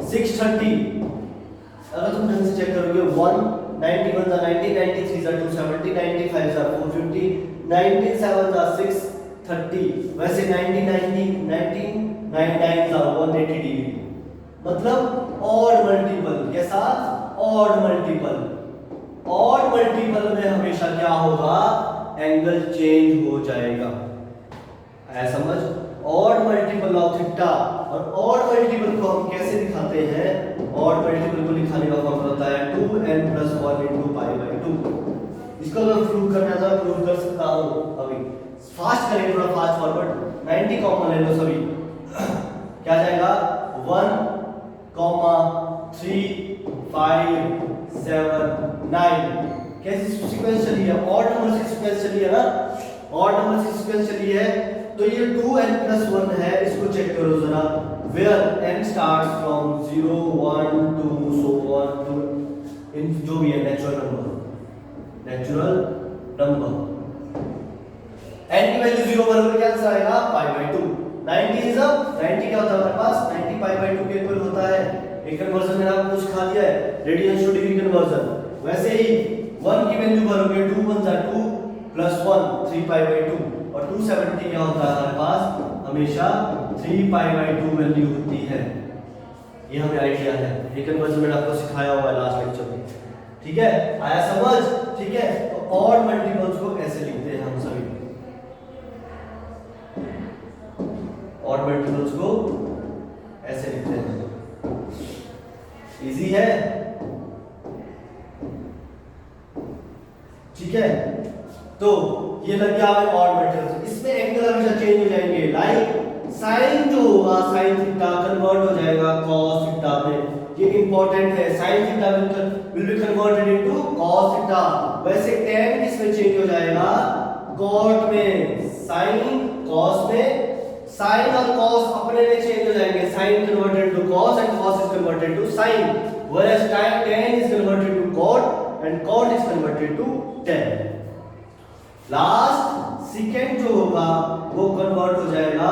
[SPEAKER 3] 630, अगर तुम ढंग से चेक करोगे 191 था 90, 93 था 270, 95 था 450, 97 था 630, वैसे 99 था 180 डिग्री, मतलब ऑड मल्टीपल के साथ ऑड मल्टीपल, ऑड मल्टीपल में हमेशा क्या होगा, एंगल चेंज हो जाएगा। आया समझ? ऑड मल्टीपल ऑफ थीटा, और ऑड मल्टीपल को हम कैसे दिखाते हैं, ऑड मल्टीपल को लिखने का फॉर्मूला होता है 2n + 1 × π/2। इसको मैं प्रूव करना था, प्रूव कर सकता हूं अभी, फास्ट करेंगे, थोड़ा फास्ट फॉरवर्ड। 90 कॉमन ले लो सभी, क्या जाएगा 1, 3, 5, 7, 9, कैसी सीक्वेंस चली है, ऑड नंबर से सीक्वेंस चली है ना, ऑड नंबर की सीक्वेंशियली है, तो ये 2n+1 है, इसको चेक करो जरा, where n starts from 0 1 2 so on to इन जो भी है नेचुरल नंबर n की वैल्यू 0 बराबर क्या आंसर आएगा π/2। 90 इज अब 90 क्या होता है हमारे पास 90 π/2 के इक्वल होता है। एक कन्वर्जन मैंने आपको सिखा दिया है, रेडियंस टू डिग्री कन्वर्जन। वैसे ही 1 की वैल्यू भरोगे 2 1 जा 2 + 1 3 π/2 और 270 क्या होता है हमारे पास हमेशा 3 π/2 वैल्यू होती है। ये हमें आइडिया है, ये कन्वर्जन मैंने आपको सिखाया हुआ है लास्ट लेक्चर में। ठीक है, आया समझ? ठीक है, तो ऑड मल्टीपल्स को ऐसे लिखते हैं हम सभी, ऑड मल्टीपल्स को ऐसे लिखते हैं। इजी है, ठीक है। तो ये लग गया हमें ऑड मल्टीपल्स। इसमें एंगल हमेशा चेंज हो जाएंगे, लाइक साइन जो होगा साइन थीटा कन्वर्ट हो जाएगा cos थीटा में, ये इंपॉर्टेंट है। Sine theta will be converted into cos theta. वैसे tan किसमें चेंज हो जाएगा cot में, साइन cos में। साइन और cos अपने में चेंज हो जाएंगे, sine converted to cos and cos is converted to sine, whereas tan is converted to cot and cot is converted to tan। Last second जो होगा वो कन्वर्ट हो जाएगा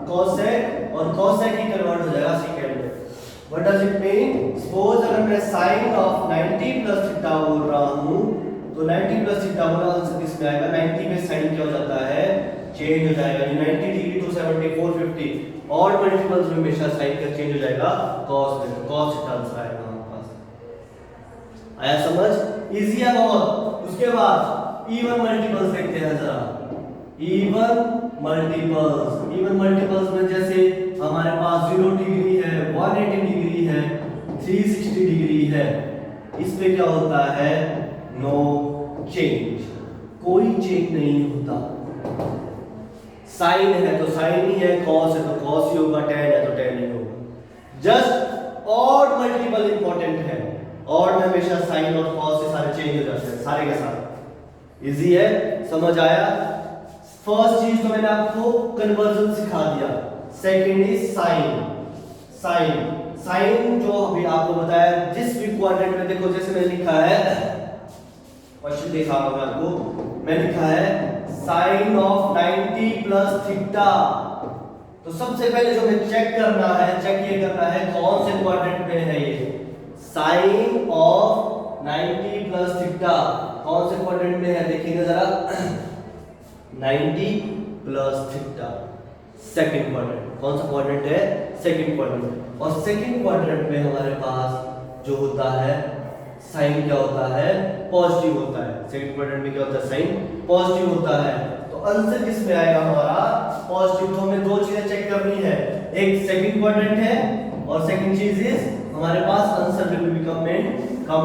[SPEAKER 3] cosec और cosec ही कन्वर्ट हो जाएगा सेकंड में। What does it mean? Suppose अगर मैं sin ऑफ 90 प्लस थीटा बोल रहा हूं, तो 90 प्लस थीटा बोला आंसर किसमें आएगा? 90 में sin क्या हो जाता है? चेंज हो जाएगा। ये 90 डिग्री 270 450 ऑड मल्टीपल्स में हमेशा sin का चेंज हो जाएगा cos में, cos थीटा आंसर आएगा हमारे पास। आया समझ? इजी है बहुत। उसके बाद इवन मल्टीपल्स देखते हैं जरा। इवन मल्टीपल्स में जैसे हमारे पास 0 डिग्री है, 180 डिग्री है, 360 डिग्री है, इसमें क्या होता है? नो चेंज, कोई चेंज नहीं होता। साइन है तो साइन ही है, कॉस है तो कॉस ही होगा, टैन है तो टैन ही होगा। जस्ट ऑड मल्टीपल इंपॉर्टेंट है, ऑड में हमेशा साइन और कॉस से सारे चेंज हो जाते हैं, सारे के सारे। इजी है, समझ आया? फर्स्ट चीज तो मैंने आपको कन्वर्जन सिखा दिया। सेकंड इज साइन जो अभी आपको बताया, जिस भी क्वाड्रेंट में देखो, जैसे मैंने लिखा है, क्वेश्चन देखा होगा आपको, मैं लिखा है साइन ऑफ 90 प्लस थीटा। तो सबसे पहले जो हमें चेक करना है, चेक ये करना है कौन से क्वाड्रेंट में है ये साइन ऑफ 90 प्लस थीटा, कौन से क्वाड्रेंट में है देखिएगा जरा। 90 प्लस थीटा सेकंड क्वाड्रेंट। कौन सा क्वाड्रेंट है? Second quadrant. और सेकंड क्वाड्रेंट में हमारे पास जो होता है साइन क्या होता है? पॉजिटिव होता है। सेकंड क्वाड्रेंट में क्या होता है? साइन पॉजिटिव होता है। तो आंसर किस में आएगा हमारा? पॉजिटिव। तो हमें दो चीजें चेक करनी है, एक सेकंड क्वाड्रेंट है और सेकंड चीज इज हमारे पास answer will be come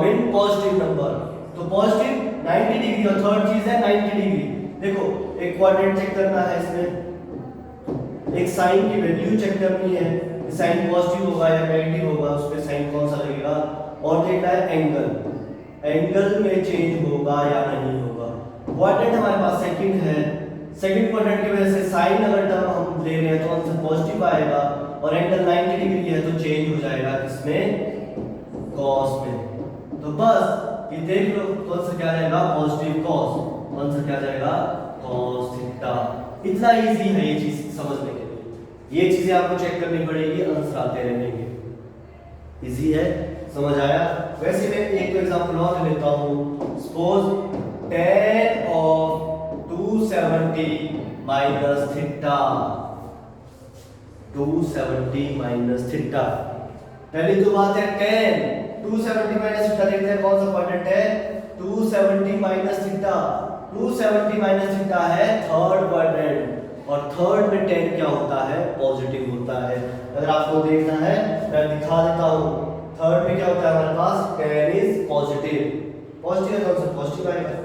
[SPEAKER 3] in positive number. तो पॉजिटिव 90 डिग्री और थर्ड चीज है 90 डिग्री। देखो एक क्वाड्रेंट चेक करना है, इसमें एक साइन की वैल्यू चेक करनी है, साइन पॉजिटिव होगा या नेगेटिव होगा, उसमें साइन कौन सा लगेगा, और देखना है एंगल में चेंज होगा या नहीं होगा। क्वाड्रेंट हमारे पास सेकंड है, सेकंड क्वाड्रेंट की वजह से साइन अगर टर्म हम ले रहे हैं तो आंसर पॉजिटिव आएगा, और एंगल 90 डिग्री है तो चेंज हो जाएगा किसमें? कॉस में। तो बस ये देख लो तो आंसर क्या जाएगा? Positive cos. आंसर क्या जाएगा? Cos theta. इतना इजी है ये चीज समझने के लिए, ये चीजें आपको चेक करनी पड़ेगी, आंसर आते रहेंगे। इजी है, समझ आया? वैसे मैं एक एग्जांपल और ले लेता हूं। Suppose tan of 270 minus theta, 270 minus theta. पहली तो बात है tan 270 माइनस थीटा, देखते हैं कौन सा क्वाड्रेंट है? 270 माइनस थीटा। 270 माइनस थीटा है थर्ड क्वाड्रेंट, और थर्ड में tan क्या होता है? पॉजिटिव होता है। अगर आपको देखना है मैं दिखा देता हूं, थर्ड में क्या होता है हमारे पास? tan is positive. पॉजिटिव है तो पॉजिटिव आएगा,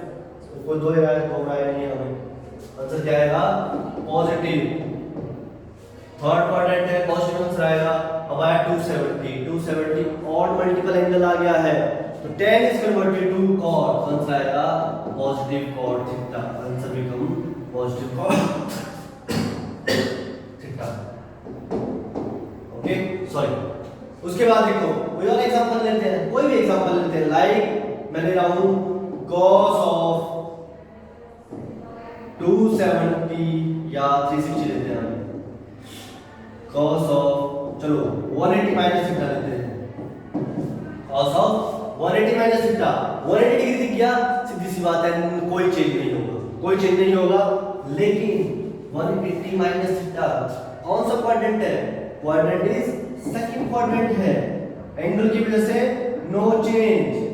[SPEAKER 3] कोई दो राय नहीं है हमें, आंसर क्या आएगा? पॉजिटिव। थर्ड क्वाड्रेंट है, पॉजिटिव आंसर आएगा। अब आया 270 ऑड मल्टीपल एंगल आ गया है, तो tan is converted to cot, answer आएगा positive cot theta. Answer become positive cos theta. Okay sorry, उसके बाद देखो कोई और एग्जांपल लेते हैं, कोई भी एग्जांपल लेते हैं। लाइक मैं ले रहा हूं cos ऑफ 270 या 360 लेते हैं हम। cos ऑफ चलो 180 माइनस थीटा लेते हैं। cos of 180 minus theta 180 degree दिख गया, सीधी सी बात है कोई चेंज नहीं होगा, कोई चेंज नहीं होगा। लेकिन 180 माइनस थीटा कौन सा क्वाड्रेंट है? क्वाड्रेंट इज सेकंड क्वाड्रेंट है, एंगल की वजह से नो चेंज।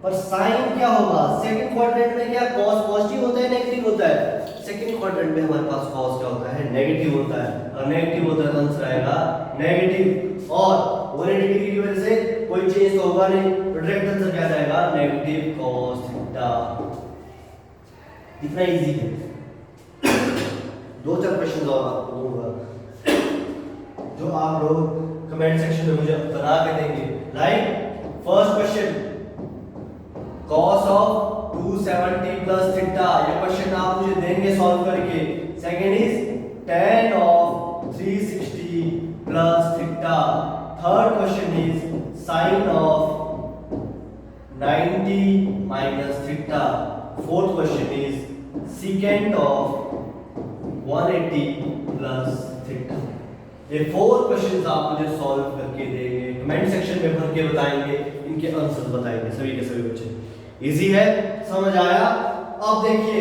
[SPEAKER 3] पर साइन क्या होगा? सेकंड क्वाड्रेंट में क्या cos पॉजिटिव होता है नेगेटिव होता है? सेकंड क्वाड्रेंट में हमारे पास cos क्या होता है? नेगेटिव होता है, और नेगेटिव होता है तो आंसर आएगा नेगेटिव। और 180 डिग्री की वजह से कोई चेंज तो होगा नहीं, तो डायरेक्ट आंसर क्या जाएगा? Negative cos theta. इतना इजी है। दो चार क्वेश्चन और आपको दूंगा जो आप लोग कमेंट सेक्शन में मुझे बना के देंगे। Like first question cos of 270 plus theta, ये क्वेश्चन आप मुझे देंगे सॉल्व करके। Second is tan of 360 plus theta. Third question is sin of 90 minus theta. Fourth question is secant of 180 plus theta. ये 4 क्वेश्चंस आप मुझे सॉल्व करके देंगे, कमेंट सेक्शन में भर के बताएंगे, इनके आंसर बताएंगे सभी के सभी बच्चे। इजी है, समझ आया? अब देखिए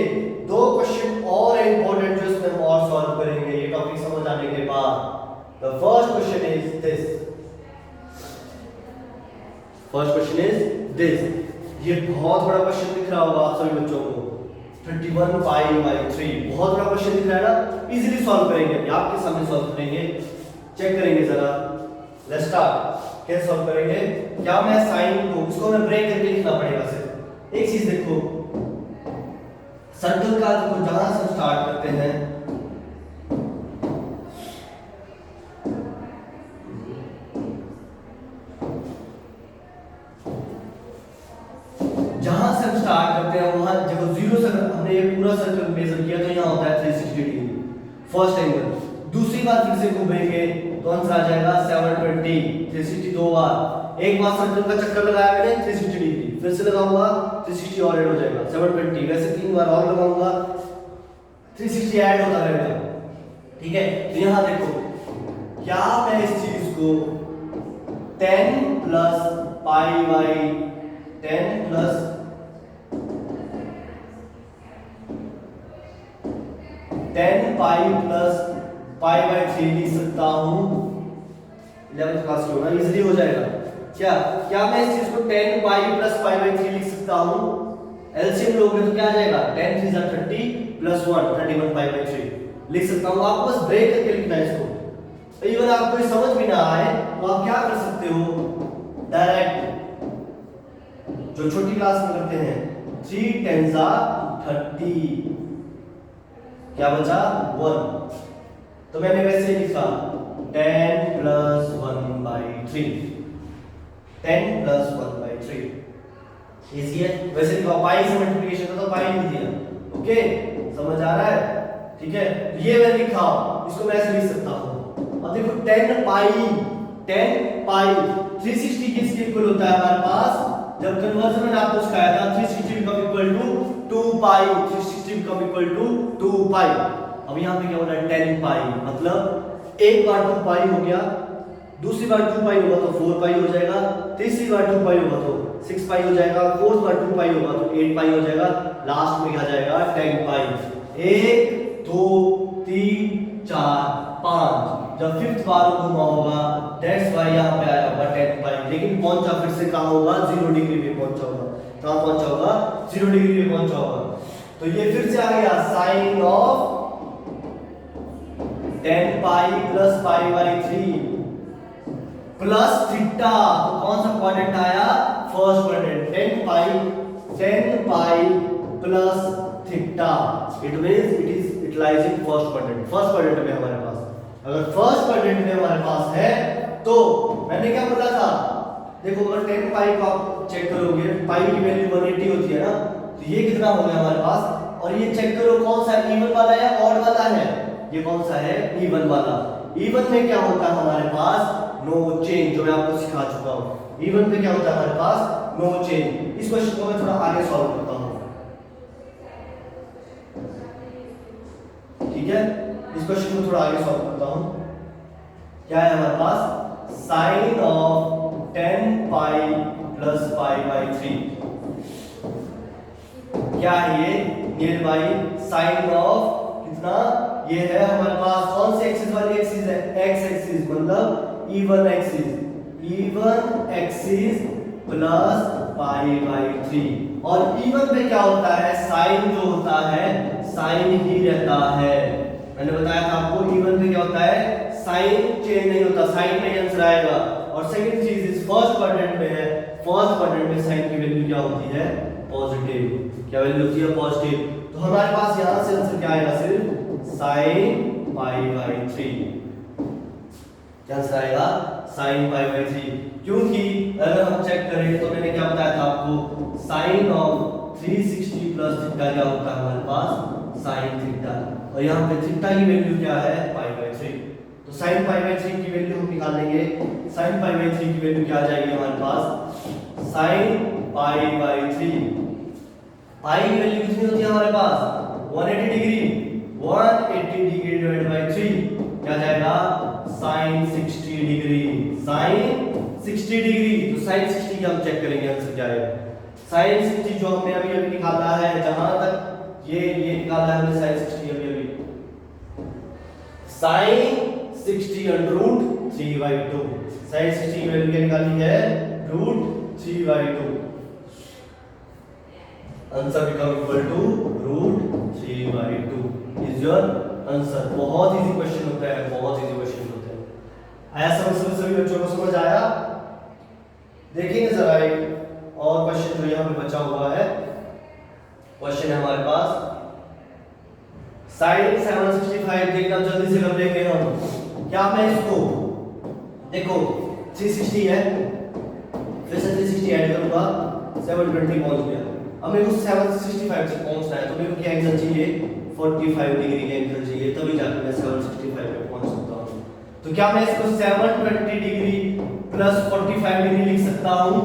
[SPEAKER 3] 2 क्वेश्चन और इंपॉर्टेंट जो इसमें हम और सॉल्व करेंगे ये टॉपिक समझ आने के बाद। The first question is this, first question is this. ये बहुत बड़ा क्वेश्चन दिख रहा होगा आप सभी बच्चों को, 31 पाई बाई 3, बहुत बड़ा क्वेश्चन दिख रहा है ना? इजीली सॉल्व करेंगे, आपके सामने सॉल्व करेंगे, चेक करेंगे जरा। Let's start. कैसे सॉल्व करेंगे? क्या मैं साइन को इसको मैं ब्रेक करके लिखना पड़ेगा सिर्फ। एक चीज देखो, सर्कल का देखो जहां से स्टार्ट करते हैं, जहां से हम स्टार्ट करते हैं वहां देखो 0 से हमने ये पूरा सर्कल मेजर किया तो यहां होता है 360 डिग्री फर्स्ट एंगल। दूसरी बार फिर से घूमेंगे तो आंसर आ जाएगा 720। 360 दो बार, एक बार सर्कल का चक्कर लगाया मैंने 360 डिग्री, फिर से लगाऊंगा 360 और ऐड हो जाएगा 720। वैसे 3 बार और लगाऊंगा 360 ऐड होता रहेगा। ठीक है, तो यहां देखो क्या मैं इस चीज को 10 plus pi by 10 plus 10 pi plus pi by 3 लिख सकता हूं। 11th क्लास की होना इजीली हो जाएगा। क्या मैं इस चीज को 10 पाई प्लस पाई बाई 3 लिख सकता हूं? एलसीएम लोगे तो क्या आ जाएगा? 10 3 जा 30 प्लस 1 31 पाई बाई 3 लिख सकता हूं। आपको बस ब्रेक करके लिखना है इसको। इवन आपको ये समझ भी ना आए तो आप क्या कर सकते हो, डायरेक्ट जो छोटी क्लास में करते हैं 3 10 जा 30, क्या बचा 1, तो मैंने वैसे लिखा 10 plus 1 by 3, 10 plus 1 by 3। Easy है। वैसे लिखा पाई से मल्टीप्लिकेशन था तो पाई लिख दिया। ओके, समझ आ रहा है? ठीक है, ये मैंने लिखा, इसको मैं ऐसे लिख सकता हूं। अब देखो 10 पाई 360 किसके इक्वल होता है हमारे पास? जब कन्वर्जन में आपको सिखाया था 360 become equal to 2 pi, 360 become equal to 2 pi. अब यहां पे क्या हो रहा है 10 पाई, मतलब एक बार 2 पाई हो गया, दूसरी बार 2 पाई होगा तो 4 पाई हो जाएगा, तीसरी बार 2 पाई होगा तो 6 पाई हो जाएगा, फोर्थ बार 2 पाई होगा तो 8 पाई हो जाएगा, लास्ट में क्या जाएगा 10 पाई। 1 2 3 4 5, जब फिफ्थ बार घुमा होगा दैट्स व्हाई यहां पे आया होगा 10 पाई। लेकिन पहुंचा फिर से कहां होगा? 0 डिग्री पे पहुंचा होगा। कहां पहुंचा होगा? 0 डिग्री पे पहुंचा होगा। तो ये फिर से आ गया sine of 10 pi plus pi by 3 plus theta. तो कौन सा क्वाड्रेंट आया? First quadrant. 10 pi plus theta, it means it is utilizing first quadrant. First quadrant में हमारे पास, अगर फर्स्ट क्वाड्रेंट में हमारे पास है तो मैंने क्या बोला था, देखो अगर 10 पाई को आप चेक करोगे, पाई की वैल्यू 180 होती है ना, तो ये कितना हो गया हमारे पास और ये चेक करो कौन सा इवन वाला है ऑड वाला है, ये कौन सा है इवन वाला। इवन में क्या होता है हमारे पास नो चेंज, जो मैं आपको सिखा चुका हूं। इवन में क्या होता है हमारे पास नो चेंज। इस क्वेश्चन को मैं थोड़ा आगे सॉल्व करता हूं, ठीक है। इस क्वेश्चन को थोड़ा आगे सॉल्व करता हूं। क्या है हमारे पास sine of 10 pi plus pi by 3, क्या है ये नियर बाई साइन ऑफ कितना, ये है हमारे पास कौन से एक्सिस वाली एक्सिस है, एक्स एक्सिस, मतलब even axis plus pi by 3। और इवन में क्या होता है साइन जो होता है साइन ही रहता है। मैंने बताया था आपको इवन में क्या होता है साइन चेंज नहीं होता, साइन में आंसर आएगा। और सेकंड चीज इस फर्स्ट क्वाड्रेंट में है, फर्स्ट क्वाड्रेंट में साइन की वैल्यू क्या होती है पॉजिटिव, क्या वैल्यू होती है पॉजिटिव। तो हमारे पास यहां से आंसर क्या आएगा सिर्फ साइन पाई बाई 3, क्या आंसर आएगा साइन पाई बाई 3। क्योंकि अगर हम चेक करें तो मैंने क्या बताया था आपको साइन ऑफ 360 प्लस थीटा क्या होता है हमारे पास साइन थीटा, और यहाँ पे थीटा की वैल्यू क्या है पाई बाई 3। तो साइन पाई बाई 3 की वैल्यू हम निकालेंगे। साइन पाई बाई 3 की वैल्यू क्या आ जाएगी हमारे पास साइन पाई बाई 3, पाई की वैल्यू कितनी होती है हमारे पास 180 डिग्री, 180 डिग्री डिवाइडेड बाय 3 क्या जाएगा साइन 60 डिग्री, साइन 60 डिग्री। तो साइन 60 की हम चेक करेंगे आंसर क्या आएगा। साइन 60 जो हमने अभी अभी निकाला है, जहां तक ये निकाला है हमने साइन 60 अभी साइन 60 अंडर रूट 3/2, साइन 60 की वैल्यू क्या निकाली है root 3/2, answer become equal to root 3/2 is your answer. बहुत इजी क्वेश्चन होता है, बहुत इजी क्वेश्चन होता है। आया समझ में सभी बच्चों को समझ आया? देखिए जरा एक और क्वेश्चन जो यहाँ पे बचा हुआ है, क्वेश्चन है हमारे पास साइन 765, देखना जल्दी से कर लेंगे हम। क्या मैं इसको देखो 360 है, फिर से 360 ऐड करूंगा 720 पहुंच गया। अब मेरे को 765 से पहुंचना है तो मेरे को क्या एंगल चाहिए 45 डिग्री का एंगल चाहिए, तभी जाकर मैं 765 पे पहुंच सकता हूं। तो क्या मैं इसको 720 डिग्री प्लस 45 डिग्री लिख सकता हूं?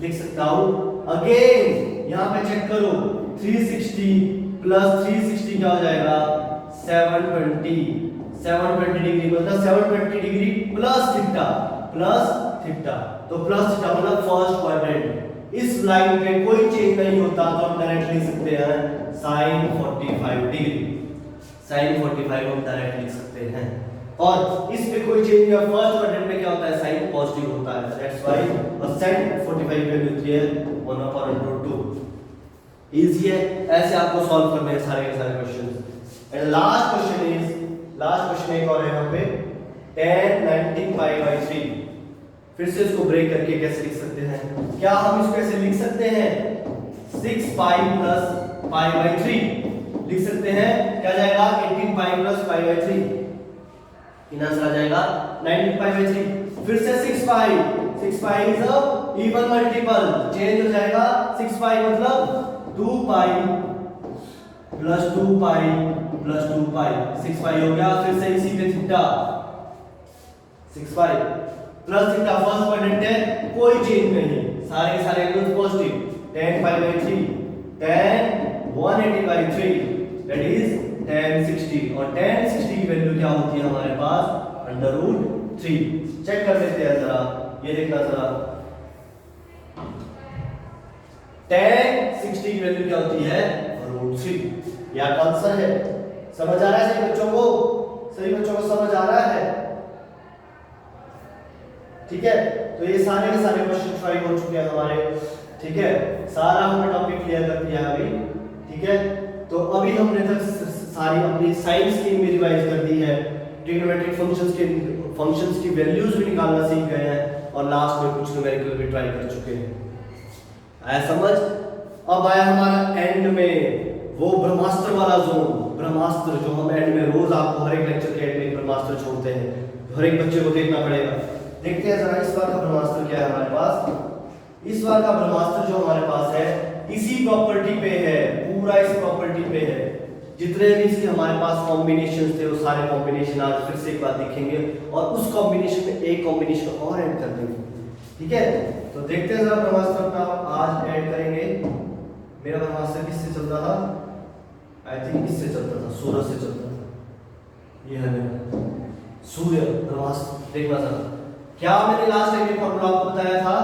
[SPEAKER 3] लिख सकता हूं। अगेन यहां पे चेक करो 360 प्लस 360 क्या हो जाएगा 720 डिग्री, मतलब 720 डिग्री प्लस थीटा, तो प्लस थीटा मतलब फर्स्ट क्वाड्रेंट। इस लाइन पे कोई चेंज नहीं होता तो हम डायरेक्ट लिख सकते हैं साइन 45 डिग्री, साइन 45 हम डायरेक्ट लिख सकते हैं। और इस पे कोई चेंज नहीं, फर्स्ट क्वाड्रेंट में क्या होता है साइन पॉजिटिव होता है, दैट्स व्हाई और साइन 45 वैल्यू होती है 1/√2। इजी है, ऐसे आपको सॉल्व करने हैं सारे के सारे क्वेश्चंस। एंड लास्ट क्वेश्चन एक और है यहाँ पे 10 19 पाई बाई 3। फिर से इसको ब्रेक करके कैसे लिख सकते हैं? क्या हम इसको ऐसे लिख सकते हैं 6 पाई प्लस पाई बाई 3 लिख सकते हैं, क्या जाएगा 18 pi plus pi by 3, answer आ जाएगा 19 पाई बाई 3। फिर से 6 pi is a even multiple, change हो जाएगा 6 पाई मतलब 2 पाई प्लस 2 पाई प्लस 2 पाई, 6 पाई हो गया। फिर से इसी पे थीटा 6 पाई प्लस थीटा, फर्स्ट क्वाड्रेंट है कोई चेंज नहीं, सारे के सारे angles positive, 10 pi by 3 10 180 by 3 that is 10 60, और 10 60 की वैल्यू क्या होती है हमारे पास √3। चेक कर लेते हैं जरा, ये देखना जरा 10 60 की वैल्यू क्या होती है √3, या आंसर है। समझ आ रहा है सभी बच्चों को? सभी बच्चों को समझ आ रहा है? ठीक है, तो ये सारे के सारे क्वेश्चन ट्राई हो चुके हैं हमारे, ठीक है, सारा हमने टॉपिक क्लियर कर दिया है अभी, ठीक है। तो अभी हमने तक सारी अपनी साइंस की रिवाइज कर दी है, ट्रिग्नोमेट्रिक फंक्शंस की वैल्यूज भी निकालना सीख गए हैं, और लास्ट में कुछ न्यूमेरिकल भी ट्राई कर चुके हैं। आया समझ? अब आया हमारा एंड में वो ब्रह्मास्त्र वाला जोन, ब्रह्मास्त्र जो हम एंड में रोज आपको हर एक लेक्चर के एंड में ब्रह्मास्त्र छोड़ते हैं, हर एक बच्चे को देखना पड़ेगा। देखते हैं जरा इस बार का ब्रह्मास्त्र क्या है हमारे पास। इस बार का ब्रह्मास्त्र जो हमारे पास है इसी प्रॉपर्टी पे है, पूरा पूरा इस प्रॉपर्टी पे है। जितने भी इसके हमारे पास कॉम्बिनेशन थे वो सारे कॉम्बिनेशन आज फिर से एक बार देखेंगे और उस कॉम्बिनेशन में एक कॉम्बिनेशन और ऐड कर देंगे। ठीक है, तो देखते हैं जरा ब्रह्मास्त्र अपना आज ऐड करेंगे। मेरा ब्रह्मास्त्र किससे चलता था? आई थिंक इससे चलता था, सूरज से चलता था। ये है मेरा सूर्य ब्रह्मास्त्र। देखना था क्या मैंने लास्ट टाइम ये फॉर्मूला आपको बताया था,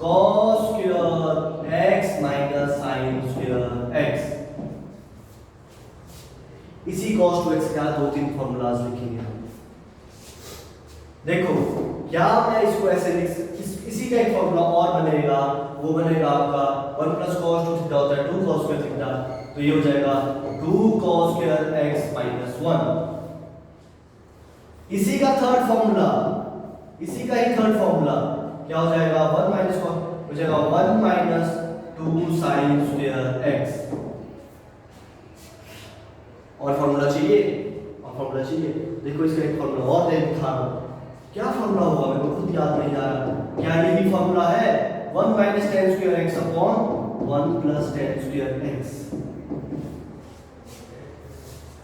[SPEAKER 3] cos square x minus sin square x। इसी cos टू x का दो तीन फॉर्मूलाज लिखेंगे हम। देखो क्या मैं इसको ऐसे लिख इसी का एक फॉर्मूला और बनेगा, वो बनेगा आपका 1 प्लस cos टू थीटा होता है 2 cos स्क्वायर थीटा, तो ये हो जाएगा 2 cos स्क्वायर x माइनस 1। इसी का थर्ड फॉर्मूला, इसी का ही थर्ड फॉर्मूला क्या हो जाएगा, 1 माइनस हो जाएगा 1 माइनस 2 sin स्क्वायर x। और फॉर्मूला चाहिए, और फॉर्मूला चाहिए। देखो इसका एक फॉर्मूला और दे दिखा रहा हूं, क्या फॉर्मूला होगा मेरे को खुद याद नहीं आ रहा। क्या यही फॉर्मूला है 1 minus tan square x upon 1 plus tan square x।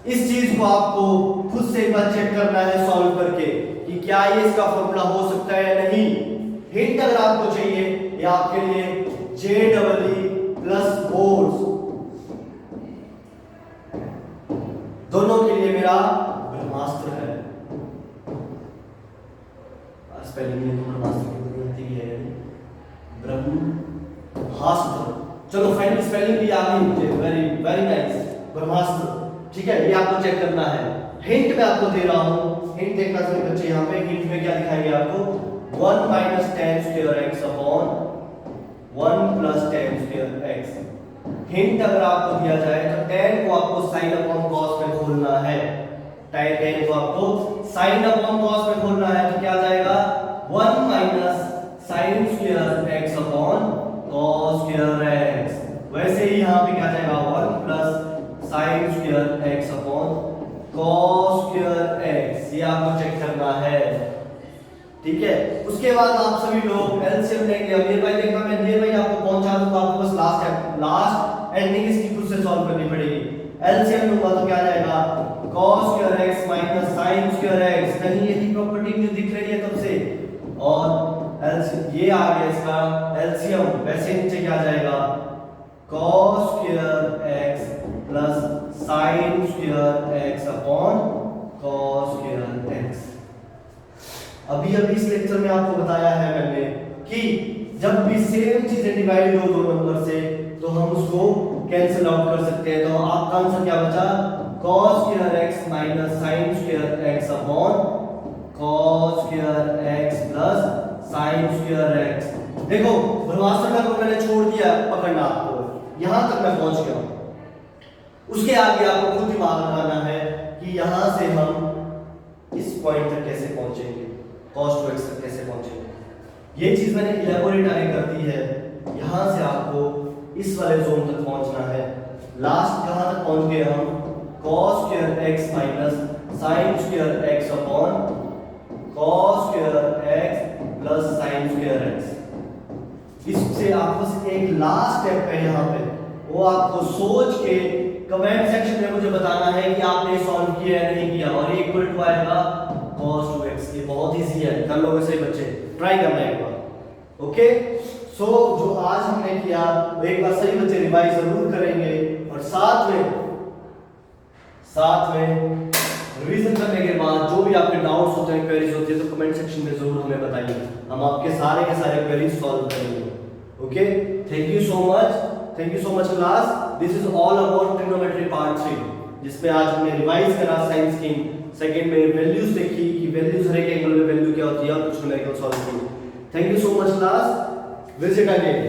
[SPEAKER 3] इस चीज को आपको खुद से एक बार चेक करना है सॉल्व करके कि क्या ये इसका फॉर्मूला हो सकता है या नहीं। हिंट अगर आपको चाहिए या आपके लिए JEE प्लस बोर्ड्स दोनों के लिए मेरा ब्रह्मास्त्र है। स्पेलिंग में तो ब्रह्मास्त्र की बुनियादी है ब्रह्मास्त्र। चलो फाइनल स्पेलिंग भी आ गई मुझे, वेरी वेरी नाइस, ब्रह्मास्त्र। ठीक है, ये आपको चेक करना है। हिंट मैं आपको दे रहा हूं, हिंट देखना सभी बच्चे यहाँ पे। हिंट में क्या दिखाएंगे आपको 1 minus tan square x upon 1 plus tan square x। Hint अगर आपको दिया जाए तो tan को आपको sin अपॉन cos में खोलना है। tan को आपको sin अपॉन cos में खोलना है तो क्या आ जाएगा 1 minus sin square x upon cos square x। वैसे ही यहाँ पे क्या आ जाएगा 1 plus sin square x upon cos square x। ये आपको चेक करना है। ठीक है, उसके बाद आप सभी लोग एलसीएम लेंगे। अब नियर बाय देखना, मैं नियर बाय आपको पहुंचा दूंगा, आपको बस लास्ट एंडिंग इसकी खुद से सॉल्व करनी पड़ेगी। एलसीएम लूंगा तो क्या आ जाएगा cos square x minus sin square x। कहीं यही प्रॉपर्टी मुझे दिख रही है तब से, और एलसीएम ये आ गया इसका एलसीएम। वैसे नीचे क्या आ जाएगा cos square x plus sin square x upon cos square x। अभी इस लेक्चर में आपको बताया है मैंने कि जब भी सेम चीजें डिवाइड हो दो नंबर से तो हम उसको कैंसिल आउट कर सकते हैं। तो आपका आंसर क्या बचा cos square x minus sin square x upon cos square x plus sin square x। देखो ब्रह्मास्त्र का तो मैंने छोड़ दिया पकड़ना, आपको यहां तक मैं पहुंच गया। उसके आगे आपको खुद दिमाग लगाना है कि यहां से हम इस पॉइंट तक कैसे पहुंचेंगे, cos टू x तक कैसे पहुंचेंगे। ये चीज मैंने इलेबोरेट आगे कर दी है। यहां से आपको इस वाले जोन तक पहुंचना है। लास्ट कहां तक पहुंच गए हम cos square x minus sin square x upon cos square x plus sin square x। इससे आपको बस एक लास्ट स्टेप है यहाँ पे, वो आपको सोच के कमेंट सेक्शन में मुझे बताना है कि आपने सॉल्व किया है नहीं किया, और ये इक्वल टू आएगा cos टू x। ये बहुत इजी है, कर लोगे सही बच्चे, ट्राई करना एक बार। ओके, सो जो आज हमने किया वो एक बार सही बच्चे रिवाइज जरूर करेंगे, और साथ में रिवीजन करने के बाद जो भी आपके डाउट्स होते हैं, क्वेरीज होती है, तो कमेंट सेक्शन में जरूर हमें बताइए, हम आपके सारे के सारे क्वेरीज सॉल्व करेंगे। Okay, thank you so much class. This is all about trigonometry part 3, जिसमें आज हमने रिवाइज करा साइंस की। सेकंड में वैल्यूज देखी कि वैल्यूज हर एक एंगल में वैल्यू क्या होती है, और कुछ न्यूमेरिकल सॉल्व की। Thank you so much class, visit again.